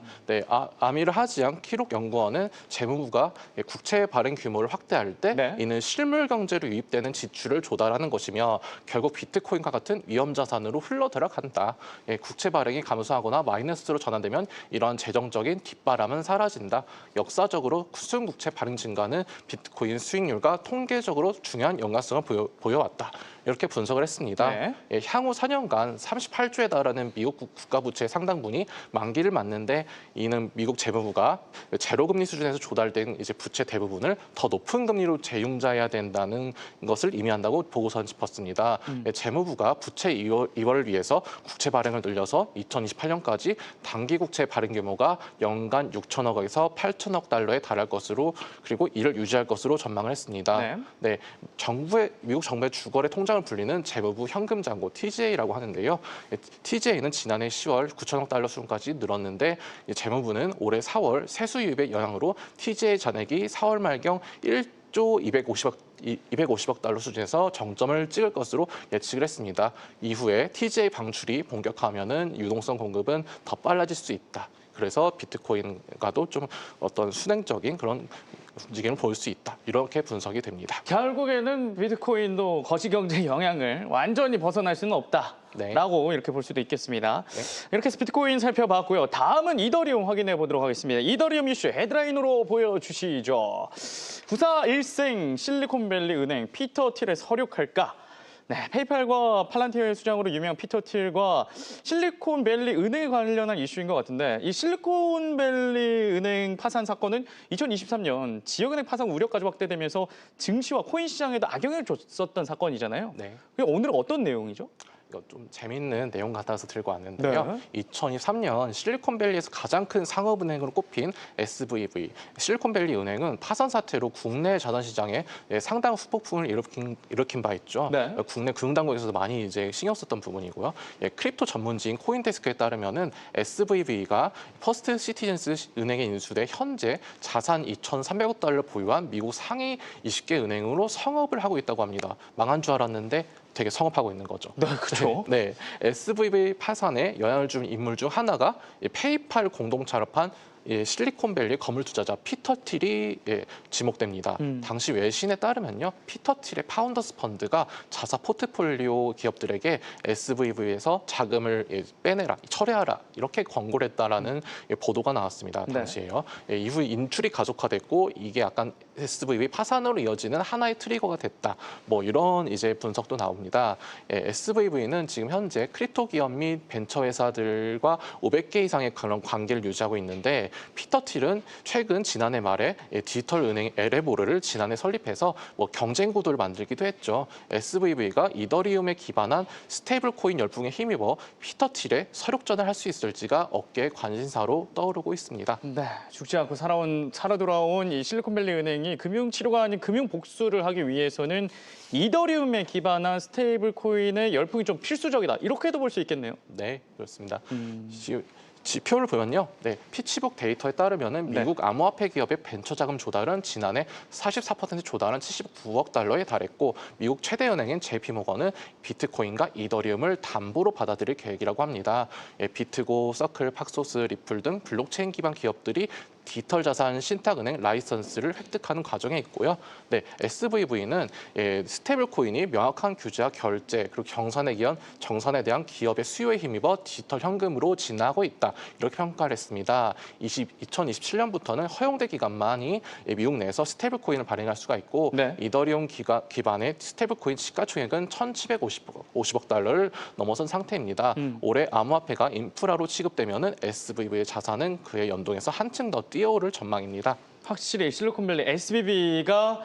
아미르 하지양 키록 연구원은 재무부가 국채 발행 규모를 확대할 때 이는 실물 경제로 유입되는 지출을 조달하는 것이며 결국 비트코인과 같은 위험 자산으로 흘러들어간다. 국채 발행이 감소하거나 마이너스로 전환되면 이러한 재정적인 뒷바람은 사라진다. 역사적으로 수중국채 발행 증가는 비트코인 수익률과 통계적으로 중요한 연관성을 보여왔다. 이렇게 분석을 했습니다. 향후 4년간 38조에 달하는 미국 국가부채의 상당분이 만기를 맞는데 이는 미국 재무부가 제로금리 수준에서 조달된 이제 부채 대부분을 더 높은 금리로 재융자해야 된다는 것을 의미한다고 보고서는 짚었습니다. 재무부가 부채 이월을 위해서 국채 발행을 늘려서 2028년까지 단기 국채 발행 규모가 연간 6천억에서 8천억 달러에 달할 것으로 그리고 이를 유지할 것으로 전망을 했습니다. 미국 정부의 주거래 통장 불리는 재무부 현금 잔고 TGA라고 하는데요. TGA는 지난해 10월 9천억 달러 수준까지 늘었는데 재무부는 올해 4월 세수 유입의 영향으로 TGA 잔액이 4월 말경 1조 250억 달러 수준에서 정점을 찍을 것으로 예측을 했습니다. 이후에 TGA 방출이 본격화하면은 유동성 공급은 더 빨라질 수 있다. 그래서 비트코인과도 좀 어떤 순행적인 그런 움직임을 보일 수 있다. 이렇게 분석이 됩니다. 결국에는 비트코인도 거시경제 영향을 완전히 벗어날 수는 없다라고 이렇게 볼 수도 있겠습니다. 이렇게 해서 비트코인 살펴봤고요. 다음은 이더리움 확인해 보도록 하겠습니다. 이더리움 이슈 헤드라인으로 보여주시죠. 부사 일생 실리콘밸리 은행 피터 틸에 서륙할까? 페이팔과 팔란티어의 수장으로 유명한 피터 틸과 실리콘밸리 은행에 관련한 이슈인 것 같은데 이 실리콘밸리 은행 파산 사건은 2023년 지역은행 파산 우려까지 확대되면서 증시와 코인 시장에도 악영향을 줬었던 사건이잖아요. 오늘은 어떤 내용이죠? 이거 좀 재밌는 내용 같아서 들고 왔는데요. 2023년 실리콘밸리에서 가장 큰 상업은행으로 꼽힌 SVB, 실리콘밸리 은행은 파산 사태로 국내 자산시장에 상당한 후폭풍을 일으킨 바 있죠. 국내 금융당국에서도 많이 이제 신경 썼던 부분이고요. 크립토 전문지인 코인데스크에 따르면은 SVB가 퍼스트 시티즌스 은행에 인수돼 현재 자산 2,300억 달러 보유한 미국 상위 20개 은행으로 성업을 하고 있다고 합니다. 망한 줄 알았는데 되게 성업하고 있는 거죠. 그렇죠. SVB 파산에 영향을 준 인물 중 하나가 페이팔 공동 창업한 실리콘밸리 건물 투자자 피터 틸이 지목됩니다. 당시 외신에 따르면요, 피터 틸의 파운더스 펀드가 자사 포트폴리오 기업들에게 SVB에서 자금을 빼내라, 철회하라 이렇게 권고를 했다라는 보도가 나왔습니다. 당시에요. 이후 인출이 가속화됐고 이게 약간 SVB 파산으로 이어지는 하나의 트리거가 됐다. 뭐 이런 이제 분석도 나옵니다. SVB는 지금 현재 크립토 기업 및 벤처 회사들과 500개 이상의 그런 관계를 유지하고 있는데 피터 틸은 최근 지난해 말에 디지털 은행 에레보르를 지난해 설립해서 경쟁 구도를 만들기도 했죠. SVB가 이더리움에 기반한 스테이블 코인 열풍에 힘입어 피터 틸에 서륙전을 할 수 있을지가 업계의 관심사로 떠오르고 있습니다. 죽지 않고 살아 돌아온 이 실리콘밸리 은행이 금융 치료가 아닌 금융 복수를 하기 위해서는 이더리움에 기반한 스테이블 코인의 열풍이 좀 필수적이다. 이렇게도 볼 수 있겠네요. 네, 그렇습니다. 지표를 보면요. 피치북 데이터에 따르면은 미국 암호화폐 기업의 벤처 자금 조달은 지난해 44% 조달한 79억 달러에 달했고 미국 최대 은행인 JP모건은 비트코인과 이더리움을 담보로 받아들일 계획이라고 합니다. 비트고, 서클, 팍소스, 리플 등 블록체인 기반 기업들이 디지털 자산 신탁은행 라이선스를 획득하는 과정에 있고요. 네, SVV는 스테이블 코인이 명확한 규제와 결제 그리고 정산에 대한 기업의 수요에 힘입어 디지털 현금으로 진화하고 있다. 이렇게 평가를 했습니다. 2027년부터는 허용된 기간만이 미국 내에서 스테이블 코인을 발행할 수가 있고 네. 이더리움 기반의 스테이블 코인 시가총액은 1,750억 달러를 넘어선 상태입니다. 올해 암호화폐가 인프라로 취급되면은 SVV의 자산은 그에 연동해서 한층 더 뛰어오를 전망입니다. 확실히 실리콘밸리 SVB가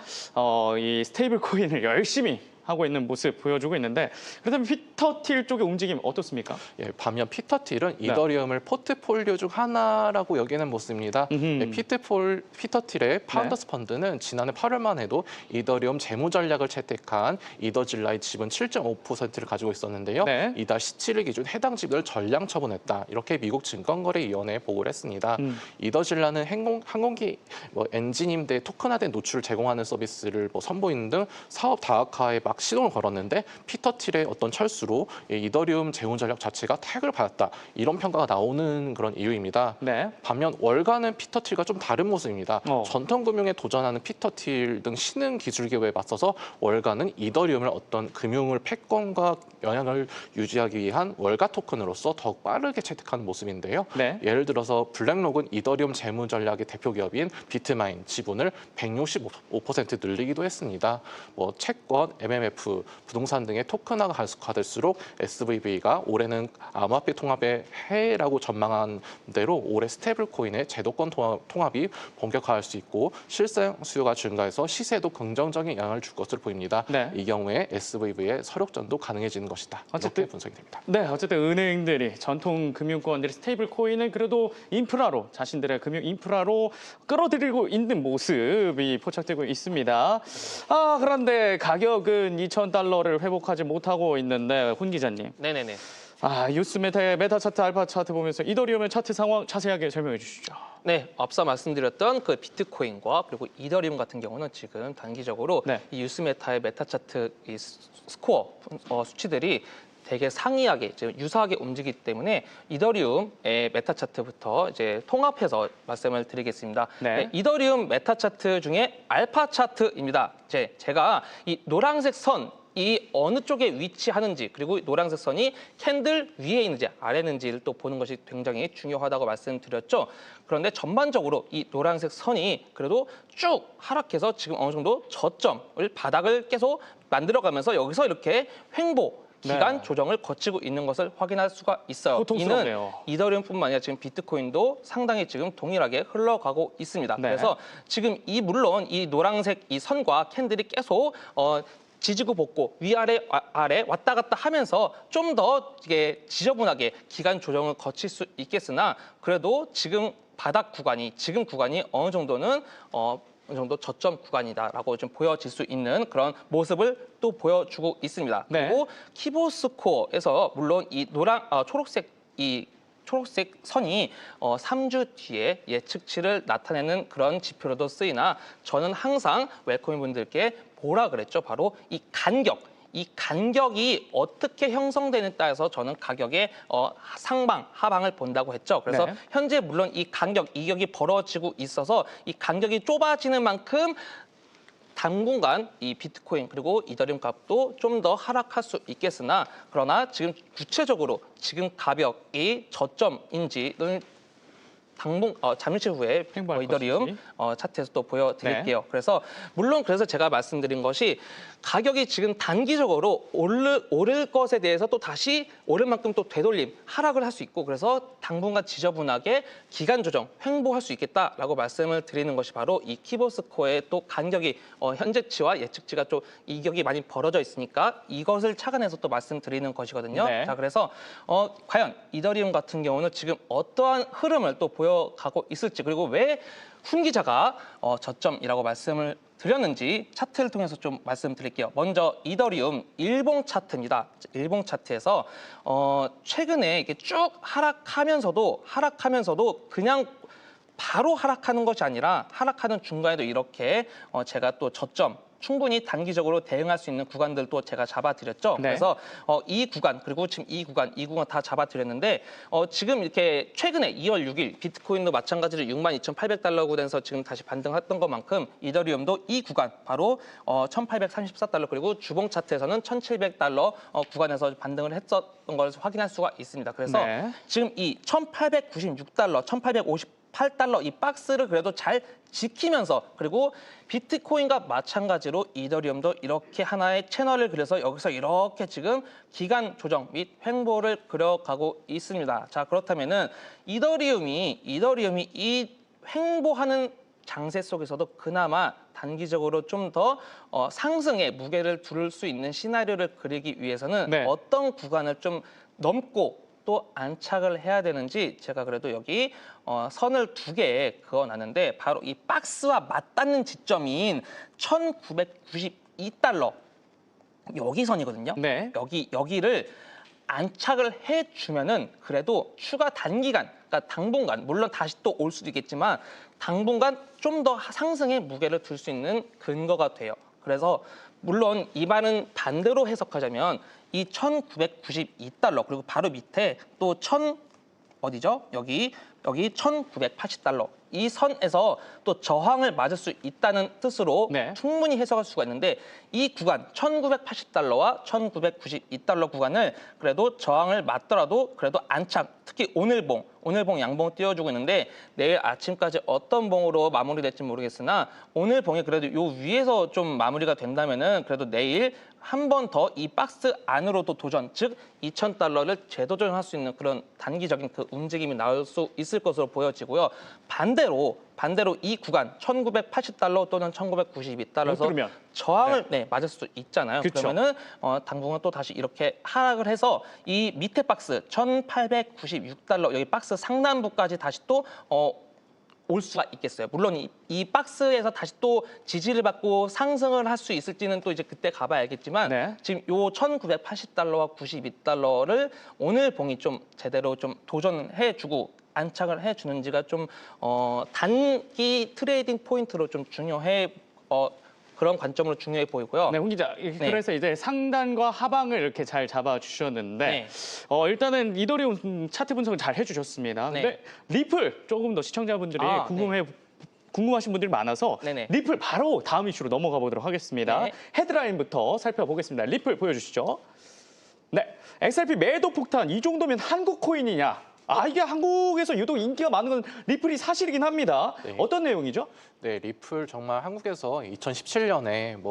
이 스테이블 코인을 열심히 하고 있는 모습 보여주고 있는데 그렇다면 피터 틸 쪽의 움직임 어떻습니까? 예, 반면 피터 틸은 이더리움을 포트폴리오 중 하나라고 여기는 모습입니다. 예, 피터 틸의 파운더스 펀드는 지난해 8월만 해도 이더리움 재무 전략을 채택한 이더질라의 지분 7.5%를 가지고 있었는데요. 네. 이달 17일 기준 해당 지분을 전량 처분했다. 이렇게 미국 증권거래위원회에 보고를 했습니다. 이더질라는 항공기 엔진임대 토큰화된 노출을 제공하는 서비스를 선보이는 등 사업 다각화에 막 시동을 걸었는데 피터 틸의 어떤 철수로 이더리움 재무 전략 자체가 타격을 받았다. 이런 평가가 나오는 그런 이유입니다. 네. 반면 월가는 피터 틸과 좀 다른 모습입니다. 전통 금융에 도전하는 피터 틸 등 신흥 기술 기업에 맞서서 월가는 이더리움을 어떤 금융을 패권과 영향을 유지하기 위한 월가 토큰으로서 더욱 빠르게 채택하는 모습인데요. 네. 예를 들어서 블랙록은 이더리움 재무 전략의 대표 기업인 비트마인 지분을 165% 늘리기도 했습니다. 채권, MMF, 부동산 등의 토큰화가 가속화될수록 SVB가 올해는 암호화폐 통합의 해라고 전망한 대로 올해 스테이블 코인의 제도권 통합이 본격화할 수 있고 실생 수요가 증가해서 시세에도 긍정적인 영향을 줄 것으로 보입니다. 네. 이 경우에 SVB의 서력전도 가능해지는 것이다. 어쨌든 이렇게 분석이 됩니다. 네, 어쨌든 은행들이 전통 금융권들이 스테이블 코인을 그래도 인프라로 자신들의 금융 인프라로 끌어들이고 있는 모습이 포착되고 있습니다. 그런데 가격은 2,000달러를 회복하지 못하고 있는데 훈 기자님. 네네네. 유스메타의 메타 차트, 알파 차트 보면서 이더리움의 차트 상황 자세하게 설명해 주시죠. 네, 앞서 말씀드렸던 그 비트코인과 그리고 이더리움 같은 경우는 지금 단기적으로 네. 이 유스메타의 메타 차트 이 스코어 수치들이 되게 상이하게 유사하게 움직이기 때문에 이더리움의 메타 차트부터 이제 통합해서 말씀을 드리겠습니다. 네. 이더리움 메타 차트 중에 알파 차트입니다. 제가 이 노란색 선이 어느 쪽에 위치하는지 그리고 노란색 선이 캔들 위에 있는지 아래에 있는지를 또 보는 것이 굉장히 중요하다고 말씀드렸죠. 그런데 전반적으로 이 노란색 선이 그래도 쭉 하락해서 지금 어느 정도 저점을 바닥을 계속 만들어가면서 여기서 이렇게 횡보 기간 네. 조정을 거치고 있는 것을 확인할 수가 있어요. 고통스럽네요. 이는 이더리움뿐만 아니라 지금 비트코인도 상당히 지금 동일하게 흘러가고 있습니다. 네. 그래서 지금 물론 이 노란색 이 선과 캔들이 계속 지지고 볶고 위아래 아래 왔다 갔다 하면서 좀 더 이게 지저분하게 기간 조정을 거칠 수 있겠으나 그래도 지금 지금 구간이 어느 정도는 어느 정도 저점 구간이다라고 좀 보여질 수 있는 그런 모습을 또 보여주고 있습니다. 네. 그리고 키보스코어에서 물론 이 초록색 선이 3주 뒤에 예측치를 나타내는 그런 지표로도 쓰이나 저는 항상 웰코인 분들께 뭐라 그랬죠? 바로 이 간격이 어떻게 형성되느냐에 따라서 저는 가격의 상방, 하방을 본다고 했죠. 그래서 네. 현재 물론 이 이격이 벌어지고 있어서 이 간격이 좁아지는 만큼 당분간 이 비트코인 그리고 이더리움 값도 좀 더 하락할 수 있겠으나 그러나 지금 구체적으로 지금 가격이 저점인지는 잠시 후에 횡보할 이더리움 차트에서 또 보여드릴게요. 그래서 제가 말씀드린 것이 가격이 지금 단기적으로 오를 것에 대해서 또 다시 오를 만큼 또 되돌림, 하락을 할 수 있고 그래서 당분간 지저분하게 기간 조정, 횡보할 수 있겠다라고 말씀을 드리는 것이 바로 이 키보스코어의 또 간격이 현재치와 예측치가 좀 이격이 많이 벌어져 있으니까 이것을 착안해서 또 말씀드리는 것이거든요. 네. 자, 그래서 과연 이더리움 같은 경우는 지금 어떠한 흐름을 또 보여가고 있을지 그리고 왜 훈 기자가 저점이라고 말씀을 드렸는지 차트를 통해서 좀 말씀드릴게요. 먼저 이더리움 일봉 차트입니다. 일봉 차트에서 최근에 이게 쭉 하락하면서도 그냥 바로 하락하는 것이 아니라 하락하는 중간에도 이렇게 제가 또 저점 충분히 단기적으로 대응할 수 있는 구간들도 제가 잡아드렸죠. 네. 그래서 이 구간 그리고 지금 이 구간 다 잡아드렸는데 지금 이렇게 최근에 2월 6일 비트코인도 마찬가지로 62,800달러 구간에서 지금 다시 반등했던 것만큼 이더리움도 이 구간 바로 1,834달러 그리고 주봉 차트에서는 1,700달러 구간에서 반등을 했었던 걸 확인할 수가 있습니다. 그래서 네. 지금 이 1,896달러, 1,858달러 이 박스를 그래도 잘 지키면서 그리고 비트코인과 마찬가지로 이더리움도 이렇게 하나의 채널을 그려서 여기서 이렇게 지금 기간 조정 및 횡보를 그려가고 있습니다. 자, 그렇다면은 이더리움이 이 횡보하는 장세 속에서도 그나마 단기적으로 좀 더 상승의 무게를 두를 수 있는 시나리오를 그리기 위해서는 네. 어떤 구간을 좀 넘고 또 안착을 해야 되는지 제가 그래도 여기 선을 2개 그어놨는데 바로 이 박스와 맞닿는 지점인 1,992달러 여기 선이거든요. 네. 여기를 안착을 해주면은 그래도 추가 단기간, 그러니까 당분간 물론 다시 또 올 수도 있겠지만 당분간 좀 더 상승의 무게를 둘 수 있는 근거가 돼요. 그래서 물론 이 말은 반대로 해석하자면 이 1,992달러 그리고 바로 밑에 또 어디죠? 여기 1,980달러 이 선에서 또 저항을 맞을 수 있다는 뜻으로 네. 충분히 해석할 수가 있는데 이 구간 1,980달러와 1,992달러 구간을 그래도 저항을 맞더라도 그래도 안착 특히 오늘봉 양봉 띄워주고 있는데 내일 아침까지 어떤 봉으로 마무리될지 모르겠으나 오늘 봉이 그래도 요 위에서 좀 마무리가 된다면은 그래도 내일 한 번 더 이 박스 안으로도 도전 즉 2,000달러를 재도전할 수 있는 그런 단기적인 그 움직임이 나올 수 있을 것으로 보여지고요. 반대로 이 구간 1,980달러 또는 1,992달러에서 저항을 맞을 수도 있잖아요. 그쵸. 그러면은 당분간 또 다시 이렇게 하락을 해서 이 밑에 박스 1,896달러 여기 박스 상단부까지 다시 또 올 수가 있겠어요. 물론 이 박스에서 다시 또 지지를 받고 상승을 할 수 있을지는 또 이제 그때 가봐야 알겠지만 네. 지금 요 1,980달러와 92달러를 오늘 봉이 좀 제대로 좀 도전해주고 안착을 해주는지가 좀 단기 트레이딩 포인트로 좀 중요해 그런 관점으로 중요해 보이고요. 네, 홍 기자. 그래서 이제 상단과 하방을 이렇게 잘 잡아주셨는데 네. 일단은 이더리움 차트 분석을 잘 해주셨습니다. 네. 근데 리플 조금 더 시청자분들이 궁금하신 분들이 많아서 네네. 리플 바로 다음 이슈로 넘어가 보도록 하겠습니다. 네. 헤드라인부터 살펴보겠습니다. 리플 보여주시죠. 네, XRP 매도 폭탄 이 정도면 한국 코인이냐? 이게 한국에서 유독 인기가 많은 건 리플이 사실이긴 합니다. 네. 어떤 내용이죠? 네, 리플 정말 한국에서 2017년에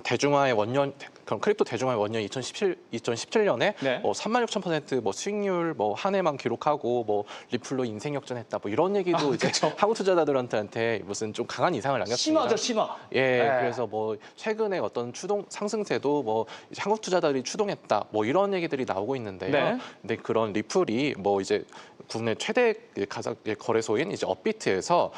대중화의 원년 그럼 크립토 대중화의 원년 2017년에 네. 36,000% 수익률 한 해만 기록하고 리플로 인생 역전했다 이런 얘기도 이제 그쵸. 한국 투자자들한테 무슨 좀 강한 인상을 남겼습니다. 신화죠, 신화. 예, 네. 그래서 최근에 어떤 상승세도 이제 한국 투자자들이 추동했다 이런 얘기들이 나오고 있는데요. 네. 근데 그런 리플이 이제 국내 최대 가상 거래소인 이제 업비트에서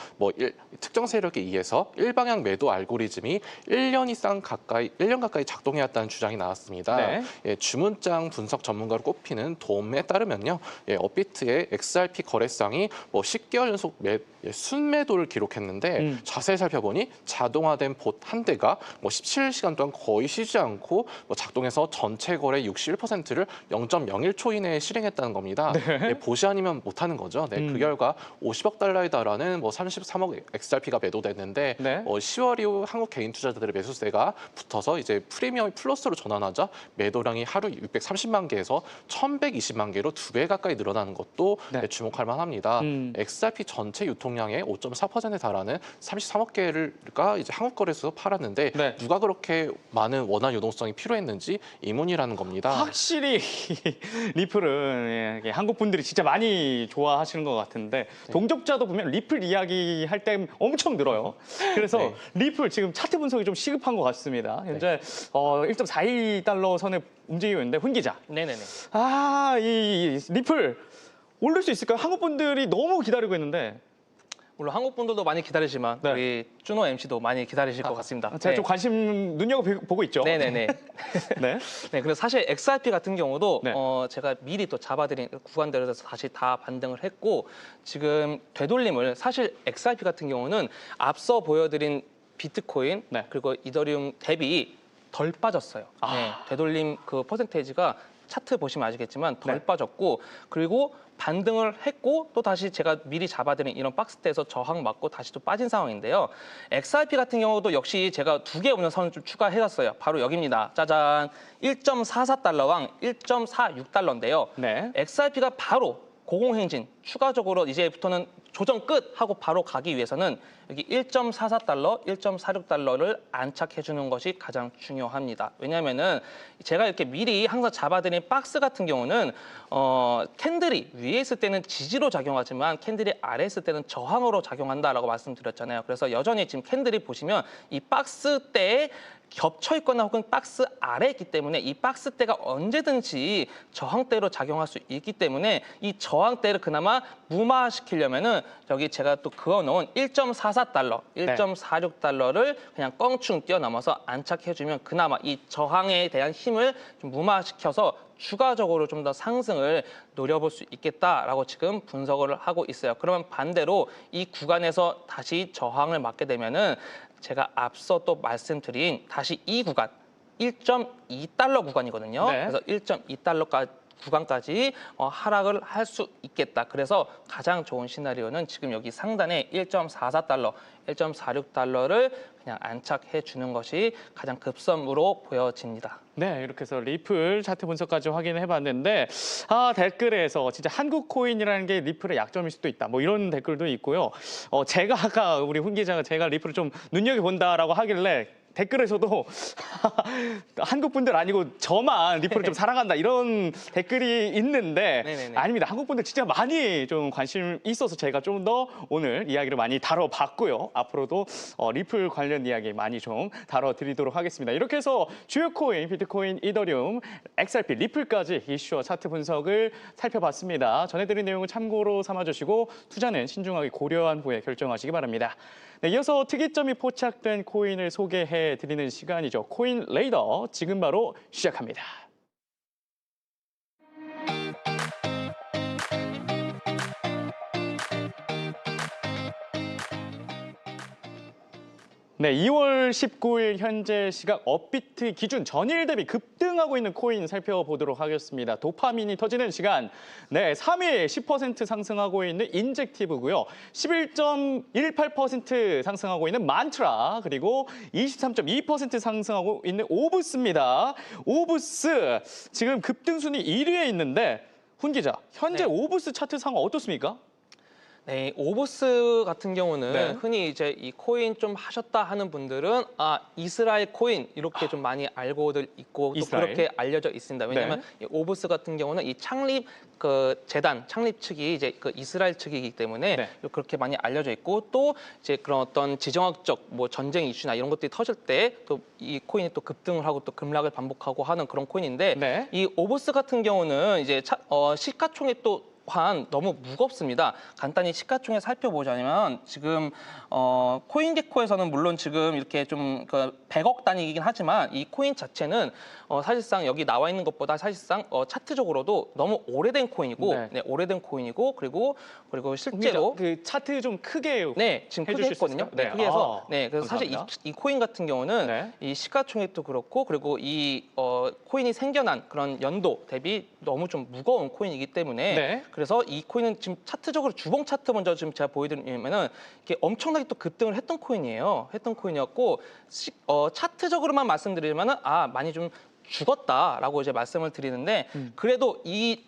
특정 세력에 의해서 일방향 매도 알고리즘이 1년 가까이 작동해왔다는 주장이 나왔습니다. 네. 예, 주문장 분석 전문가로 꼽히는 돔에 따르면요, 업비트의 XRP 거래상이 10개월 연속 순매도를 기록했는데 자세히 살펴보니 자동화된 봇 한 대가 17시간 동안 거의 쉬지 않고 작동해서 전체 거래 61%를 0.01초 이내에 실행했다는 겁니다. 네. 봇이 아니면 못하는 거죠. 네, 그 결과 50억 달러에 달하는 33억 XRP가 매도됐는데 네. 10월 이후 한국 개인 투자자들의 매수세가 붙어서 이제 프리미엄 플러스로 전환하자 매도량이 하루 630만 개에서 1,120만 개로 2배 가까이 늘어나는 것도 네. 주목할 만합니다. XRP 전체 유통량의 5.4%에 달하는 33억 개가 이제 한국 거래소에서 팔았는데 네. 누가 그렇게 많은 원화 유동성이 필요했는지 의문이라는 겁니다. 확실히 리플은 한국 분들이 진짜 많이 좋아하시는 것 같은데 동접자도 보면 리플 이야기 할 때 엄청 늘어요. 그래서 네. 리플 지금 차트 분석이 좀 시급한 것 같습니다. 현재 1.42달러 선에 움직이고 있는데 훈 기자. 네네네. 이 리플 오를 수 있을까요? 한국 분들이 너무 기다리고 있는데. 물론 한국 분들도 많이 기다리지만 네. 우리 준호 MC도 많이 기다리실 것 같습니다. 제가 좀 관심 눈여겨보고 있죠. 네네네. 네. 네, 그래서 사실 XRP 같은 경우도 네. 제가 미리 또 잡아드린 구간들에서 다시 다 반등을 했고 지금 되돌림을 사실 XRP 같은 경우는 앞서 보여드린 비트코인 네. 그리고 이더리움 대비 덜 빠졌어요. 아. 네, 되돌림 그 퍼센테이지가 차트 보시면 아시겠지만 덜 네. 빠졌고 그리고 반등을 했고 또 다시 제가 미리 잡아드린 이런 박스대에서 저항 맞고 다시 또 빠진 상황인데요. XRP 같은 경우도 역시 제가 2개 없는 선을 좀 추가해놨어요. 바로 여기입니다. 짜잔, 1.44달러랑 1.46달러인데요. 네. XRP가 바로 고공행진 추가적으로 이제부터는 조정 끝 하고 바로 가기 위해서는 여기 1.44달러, 1.46달러를 안착해 주는 것이 가장 중요합니다. 왜냐하면은 제가 이렇게 미리 항상 잡아드린 박스 같은 경우는 캔들이 위에 있을 때는 지지로 작용하지만 캔들이 아래에 있을 때는 저항으로 작용한다라고 말씀드렸잖아요. 그래서 여전히 지금 캔들이 보시면 이 박스대에 겹쳐 있거나 혹은 박스 아래에 있기 때문에 이 박스대가 언제든지 저항대로 작용할 수 있기 때문에 이 저항대를 그나마 무마시키려면은 여기 제가 또 그어놓은 1.44달러, 1.46달러를 그냥 껑충 뛰어넘어서 안착해주면 그나마 이 저항에 대한 힘을 좀 무마시켜서 추가적으로 좀 더 상승을 노려볼 수 있겠다라고 지금 분석을 하고 있어요. 그러면 반대로 이 구간에서 다시 저항을 맞게 되면은 제가 앞서 또 말씀드린 다시 이 구간 1.2달러 구간이거든요. 네. 그래서 1.2달러까지 구간까지 하락을 할 수 있겠다. 그래서 가장 좋은 시나리오는 지금 여기 상단에 1.44달러, 1.46달러를 그냥 안착해 주는 것이 가장 급선무로 보여집니다. 네, 이렇게 해서 리플 차트 분석까지 확인해 봤는데 댓글에서 진짜 한국 코인이라는 게 리플의 약점일 수도 있다. 뭐 이런 댓글도 있고요. 제가 아까 우리 훈 기자가 제가 리플을 좀 눈여겨본다라고 하길래 댓글에서도 한국 분들 아니고 저만 리플을 좀 사랑한다 이런 댓글이 있는데 네네네. 아닙니다. 한국 분들 진짜 많이 좀 관심 있어서 제가 좀 더 오늘 이야기를 많이 다뤄봤고요. 앞으로도 리플 관련 이야기 많이 좀 다뤄드리도록 하겠습니다. 이렇게 해서 주요 코인, 비트코인, 이더리움, XRP, 리플까지 이슈와 차트 분석을 살펴봤습니다. 전해드린 내용을 참고로 삼아주시고 투자는 신중하게 고려한 후에 결정하시기 바랍니다. 네, 이어서 특이점이 포착된 코인을 소개해드리는 시간이죠. 코인 레이더 지금 바로 시작합니다. 네, 2월 19일 현재 시각 업비트 기준 전일 대비 급등하고 있는 코인 살펴보도록 하겠습니다. 도파민이 터지는 시간. 네, 3일 10% 상승하고 있는 인젝티브고요. 11.18% 상승하고 있는 만트라, 그리고 23.2% 상승하고 있는 오브스입니다. 오브스 지금 급등 순위 1위에 있는데 훈 기자, 현재 네. 오브스 차트 상황 어떻습니까? 네, 오브스 같은 경우는 네. 흔히 이제 이 코인 좀 하셨다 하는 분들은 이스라엘 코인 이렇게 좀 많이 알고들 있고 또 이스라엘. 그렇게 알려져 있습니다. 왜냐하면 이 오브스 같은 경우는 이 창립 그 재단 창립 측이 이제 그 이스라엘 측이기 때문에 네. 그렇게 많이 알려져 있고 또 이제 그런 어떤 지정학적 뭐 전쟁 이슈나 이런 것들이 터질 때 또 이 코인이 또 급등을 하고 또 급락을 반복하고 하는 그런 코인인데 네. 이 오브스 같은 경우는 이제 시가총액 또 너무 무겁습니다. 간단히 시가총액 살펴보자면 지금 코인게코에서는 물론 지금 이렇게 좀 100억 단위이긴 하지만 이 코인 자체는 사실상 여기 나와 있는 것보다 사실상 차트적으로도 너무 오래된 코인이고 네. 오래된 코인이고 그리고 실제로 그 차트 좀 크게 네, 지금 크게 해주실 수 했거든요. 있을까요? 네, 네. 크게 해서 그래서 감사합니다. 사실 이 코인 같은 경우는 네. 이 시가총액도 그렇고 그리고 이 코인이 생겨난 그런 연도 대비 너무 좀 무거운 코인이기 때문에 네. 그래서 이 코인은 지금 차트적으로 주봉 차트 먼저 지금 제가 보여드리면은 이게 엄청나게 또 급등을 했던 코인이에요. 했던 코인이었고 차트적으로만 말씀드리면은 많이 좀 죽었다라고 이제 말씀을 드리는데 그래도 이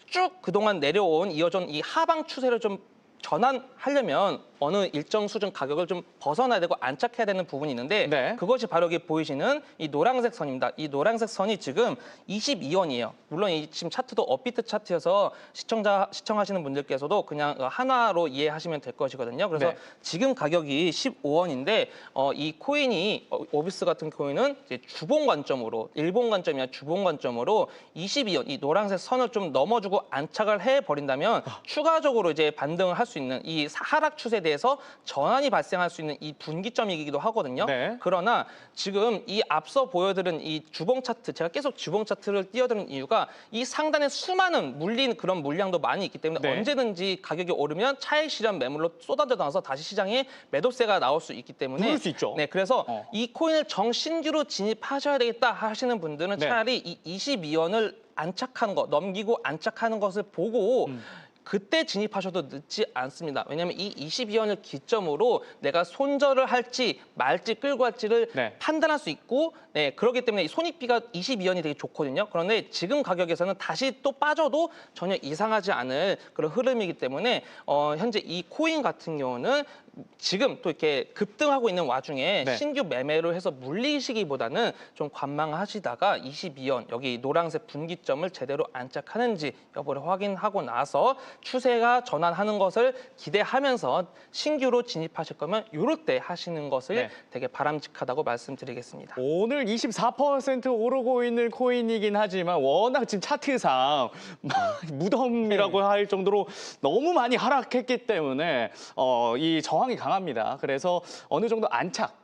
쭉 그동안 내려온 이어진 이 하방 추세를 좀 전환하려면 어느 일정 수준 가격을 좀 벗어나야 되고 안착해야 되는 부분이 있는데 네. 그것이 바로 여기 보이시는 이 노란색 선입니다. 이 노란색 선이 지금 22원이에요. 물론 이 지금 차트도 업비트 차트여서 시청하시는 분들께서도 그냥 하나로 이해하시면 될 것이거든요. 그래서 네. 지금 가격이 15원인데 이 코인이 오비스 같은 코인은 이제 주봉 관점으로 일본 관점이 아니라 주봉 관점으로 22원 이 노란색 선을 좀 넘어주고 안착을 해 버린다면 추가적으로 이제 반등을 할 수 있는 이 하락 추세에 대해서 대해서 전환이 발생할 수 있는 이 분기점이기도 하거든요. 네. 그러나 지금 이 앞서 보여드린 이 주봉 차트, 제가 계속 주봉 차트를 띄워드린 이유가 이 상단에 수많은 물린 그런 물량도 많이 있기 때문에 네. 언제든지 가격이 오르면 차익 실현 매물로 쏟아져 나와서 다시 시장에 매도세가 나올 수 있기 때문에 그럴 수 있죠. 네, 그래서 어. 이 코인을 정신주로 진입하셔야 되겠다 하시는 분들은 네. 차라리 이 22원을 안착하는 거, 넘기고 안착하는 것을 보고 그때 진입하셔도 늦지 않습니다. 왜냐하면 이 22원을 기점으로 내가 손절을 할지 말지 끌고 할지를 네. 판단할 수 있고 네, 그렇기 때문에 이 손익비가 22원이 되게 좋거든요. 그런데 지금 가격에서는 다시 또 빠져도 전혀 이상하지 않을 그런 흐름이기 때문에 현재 이 코인 같은 경우는 지금 또 이렇게 급등하고 있는 와중에 네. 신규 매매를 해서 물리시기보다는 좀 관망하시다가 22원 여기 노란색 분기점을 제대로 안착하는지 여부를 확인하고 나서 추세가 전환하는 것을 기대하면서 신규로 진입하실 거면 이럴 때 하시는 것을 네. 되게 바람직하다고 말씀드리겠습니다. 오늘 24% 오르고 있는 코인이긴 하지만 워낙 지금 차트상 무덤이라고 네. 할 정도로 너무 많이 하락했기 때문에 이 저항이 강합니다. 그래서 어느 정도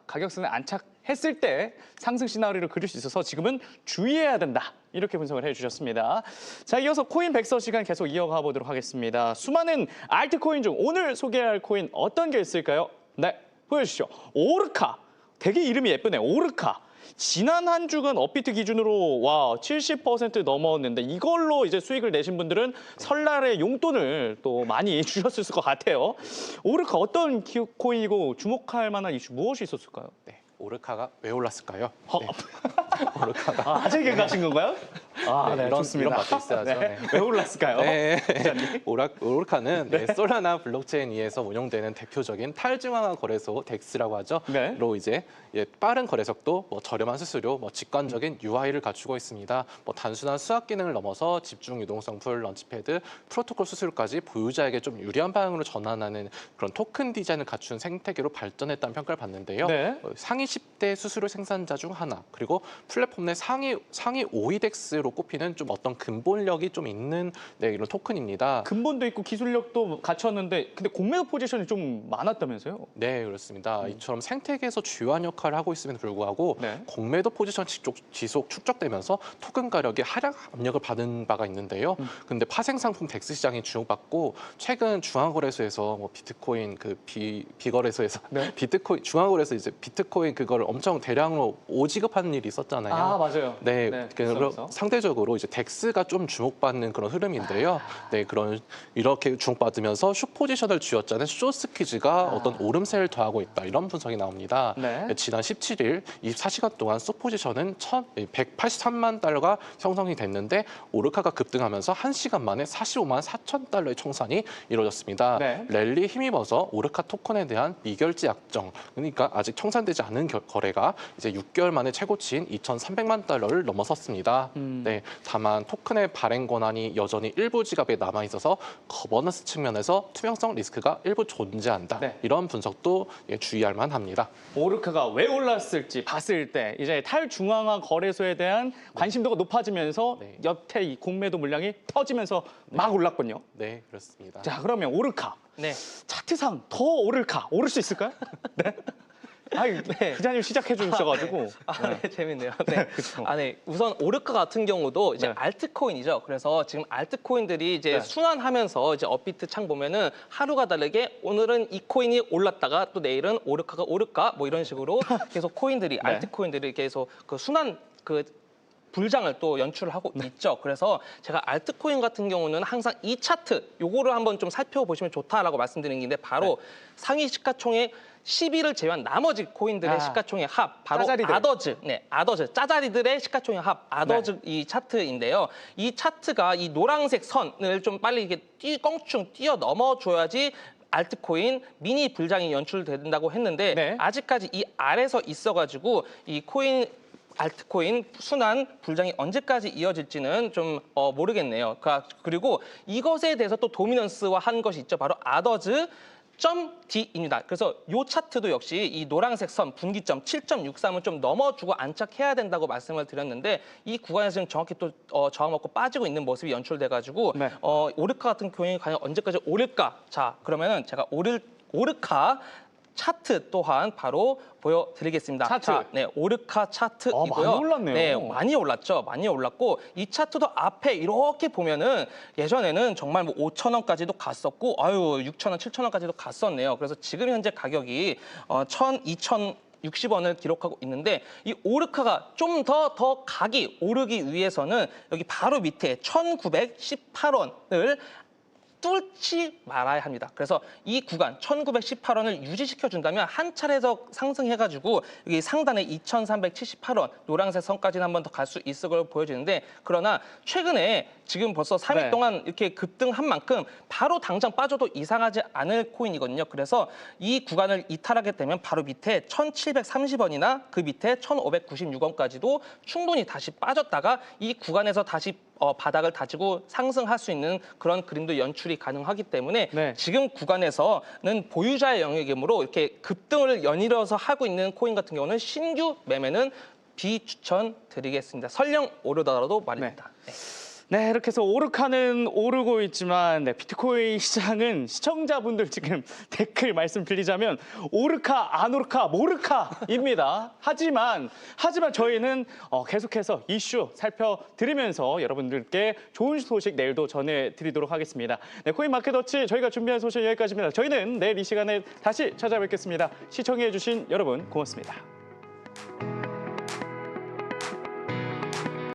가격선에 안착했을 때 상승 시나리오를 그릴 수 있어서 지금은 주의해야 된다. 이렇게 분석을 해주셨습니다. 자, 이어서 코인 백서 시간 계속 이어가 보도록 하겠습니다. 수많은 알트코인 중 오늘 소개할 코인 어떤 게 있을까요? 네, 보여주시죠. 오르카. 되게 이름이 예쁘네요. 오르카. 지난 한 주간 업비트 기준으로 70% 넘었는데 이걸로 이제 수익을 내신 분들은 설날에 용돈을 또 많이 주셨을 것 같아요. 오르카 어떤 코인이고 주목할 만한 이슈 무엇이 있었을까요? 네, 오르카가 왜 올랐을까요? 어. 네. 오르카가 아재개 가신 건가요? 네, 이런 맛도 있어야죠. 네. 왜 올랐을까요? 네. 오르카는 솔라나 블록체인 위에서 운영되는 대표적인 탈중앙화 거래소 덱스라고 하죠. 네. 로 이제 빠른 거래속도, 저렴한 수수료, 직관적인 UI를 갖추고 있습니다. 단순한 수학 기능을 넘어서 집중 유동성 풀, 런치패드, 프로토콜 수수료까지 보유자에게 좀 유리한 방향으로 전환하는 그런 토큰 디자인을 갖춘 생태계로 발전했다는 평가를 받는데요. 네. 상위 10대 수수료 생산자 중 하나, 그리고 플랫폼 내 상위 5위 덱스로 꼽히는 좀 어떤 근본력이 좀 있는 이런 토큰입니다. 근본도 있고 기술력도 갖췄는데 근데 공매도 포지션이 좀 많았다면서요? 네, 그렇습니다. 이처럼 생태계에서 주요한 역할을 하고 있음에도 불구하고 네. 공매도 포지션 지속 축적되면서 토큰 가격에 하락 압력을 받은 바가 있는데요. 근데 파생 상품 덱스 시장이 주목받고 최근 중앙거래소에서 비트코인 비거래소에서 네. 비트코인 중앙거래소 이제 비트코인 그걸 엄청 대량으로 오지급하는 일이 있었잖아요. 아, 맞아요. 네, 그래서 상대적으로 이제 덱스가 좀 주목받는 그런 흐름인데요. 네, 이렇게 주목받으면서 숏 포지션을 쥐었자는 쇼스퀴즈가 어떤 오름세를 더하고 있다 이런 분석이 나옵니다. 네. 지난 17일 24시간 동안 숏 포지션은 183만 달러가 형성이 됐는데 오르카가 급등하면서 1시간 만에 45만 4천 달러의 청산이 이루어졌습니다. 네. 랠리에 힘입어서 오르카 토큰에 대한 미결제 약정, 그러니까 아직 청산되지 않은 거래가 이제 6개월 만에 최고치인 2,300만 달러를 넘어섰습니다. 네, 다만 토큰의 발행 권한이 여전히 일부 지갑에 남아 있어서 거버넌스 측면에서 투명성 리스크가 일부 존재한다. 네. 이런 분석도 주의할 만합니다. 오르카가 왜 올랐을지 봤을 때 이제 탈중앙화 거래소에 대한 관심도가 높아지면서 네. 여태 이 공매도 물량이 터지면서 막 올랐군요. 네, 그렇습니다. 자, 그러면 오르카 네. 차트상 더 오를 수 있을까요? 네. 아니, 네. 기자님 시작해 주셔가지고. 네, 재밌네요. 네. 그쵸. 우선 오르카 같은 경우도 이제 네. 알트코인이죠. 그래서 지금 알트코인들이 이제 네. 순환하면서 이제 업비트 창 보면은 하루가 다르게 오늘은 이 코인이 올랐다가 또 내일은 오르카가 오를까 뭐 이런 식으로 계속 코인들이 네. 알트코인들이 계속 그 순환 불장을 또 연출을 하고 있죠. 그래서 제가 알트코인 같은 경우는 항상 이 차트 요거를 한번 좀 살펴보시면 좋다라고 말씀드리는 게 바로 상위 시가총액 10위를 제외한 나머지 코인들의 시가총액 합, 바로 짜자리들. 아더즈, 짜자리들의 시가총액 합, 아더즈 이 차트인데요. 이 차트가 이 노란색 선을 좀 빨리 이렇게 껑충 뛰어 넘어줘야지 알트코인 미니 불장이 연출된다고 했는데 네. 아직까지 이 아래서 있어가지고 이 알트코인 순환 불장이 언제까지 이어질지는 좀 모르겠네요. 그리고 이것에 대해서 또 도미넌스화 한 것이 있죠. 바로 아더즈 .D입니다. 그래서 이 차트도 역시 이 노란색 선 분기점 7.63을 좀 넘어주고 안착해야 된다고 말씀을 드렸는데 이 구간에서 지금 정확히 또 저항 먹고 빠지고 있는 모습이 연출돼가지고 네. 오르카 같은 경우에 과연 언제까지 오를까? 자, 그러면은 제가 오를 오르카 차트 또한 바로 보여드리겠습니다. 차트. 자, 네, 오르카 차트이고요. 많이 올랐네요. 네, 많이 올랐죠. 많이 올랐고 이 차트도 앞에 이렇게 보면은 예전에는 정말 뭐 5,000원까지도 갔었고, 아유 6,000원, 7,000원까지도 갔었네요. 그래서 지금 현재 가격이 1,2,060원을 기록하고 있는데 이 오르카가 좀 더 각이 오르기 위해서는 여기 바로 밑에 1,918원을 뚫지 말아야 합니다. 그래서 이 구간 1,918원을 유지시켜준다면 한 차례 더 상승해가지고 여기 상단에 2,378원 노란색 선까지는 한 번 더 갈 수 있을 걸 보여지는데, 그러나 최근에 지금 벌써 3일 네. 동안 이렇게 급등한 만큼 바로 당장 빠져도 이상하지 않을 코인이거든요. 그래서 이 구간을 이탈하게 되면 바로 밑에 1,730원이나 그 밑에 1,596원까지도 충분히 다시 빠졌다가 이 구간에서 다시 바닥을 다지고 상승할 수 있는 그런 그림도 연출이 가능하기 때문에 네. 지금 구간에서는 보유자의 영역이므로 이렇게 급등을 연이어서 하고 있는 코인 같은 경우는 신규 매매는 비추천드리겠습니다. 설령 오르더라도 말입니다. 네. 네, 이렇게 해서 오르카는 오르고 있지만 비트코인 시장은 시청자분들 지금 댓글 말씀드리자면 오르카, 안 오르카, 모르카입니다. 하지만 저희는 계속해서 이슈 살펴드리면서 여러분들께 좋은 소식 내일도 전해드리도록 하겠습니다. 네, 코인마켓워치 저희가 준비한 소식 여기까지입니다. 저희는 내일 이 시간에 다시 찾아뵙겠습니다. 시청해주신 여러분 고맙습니다.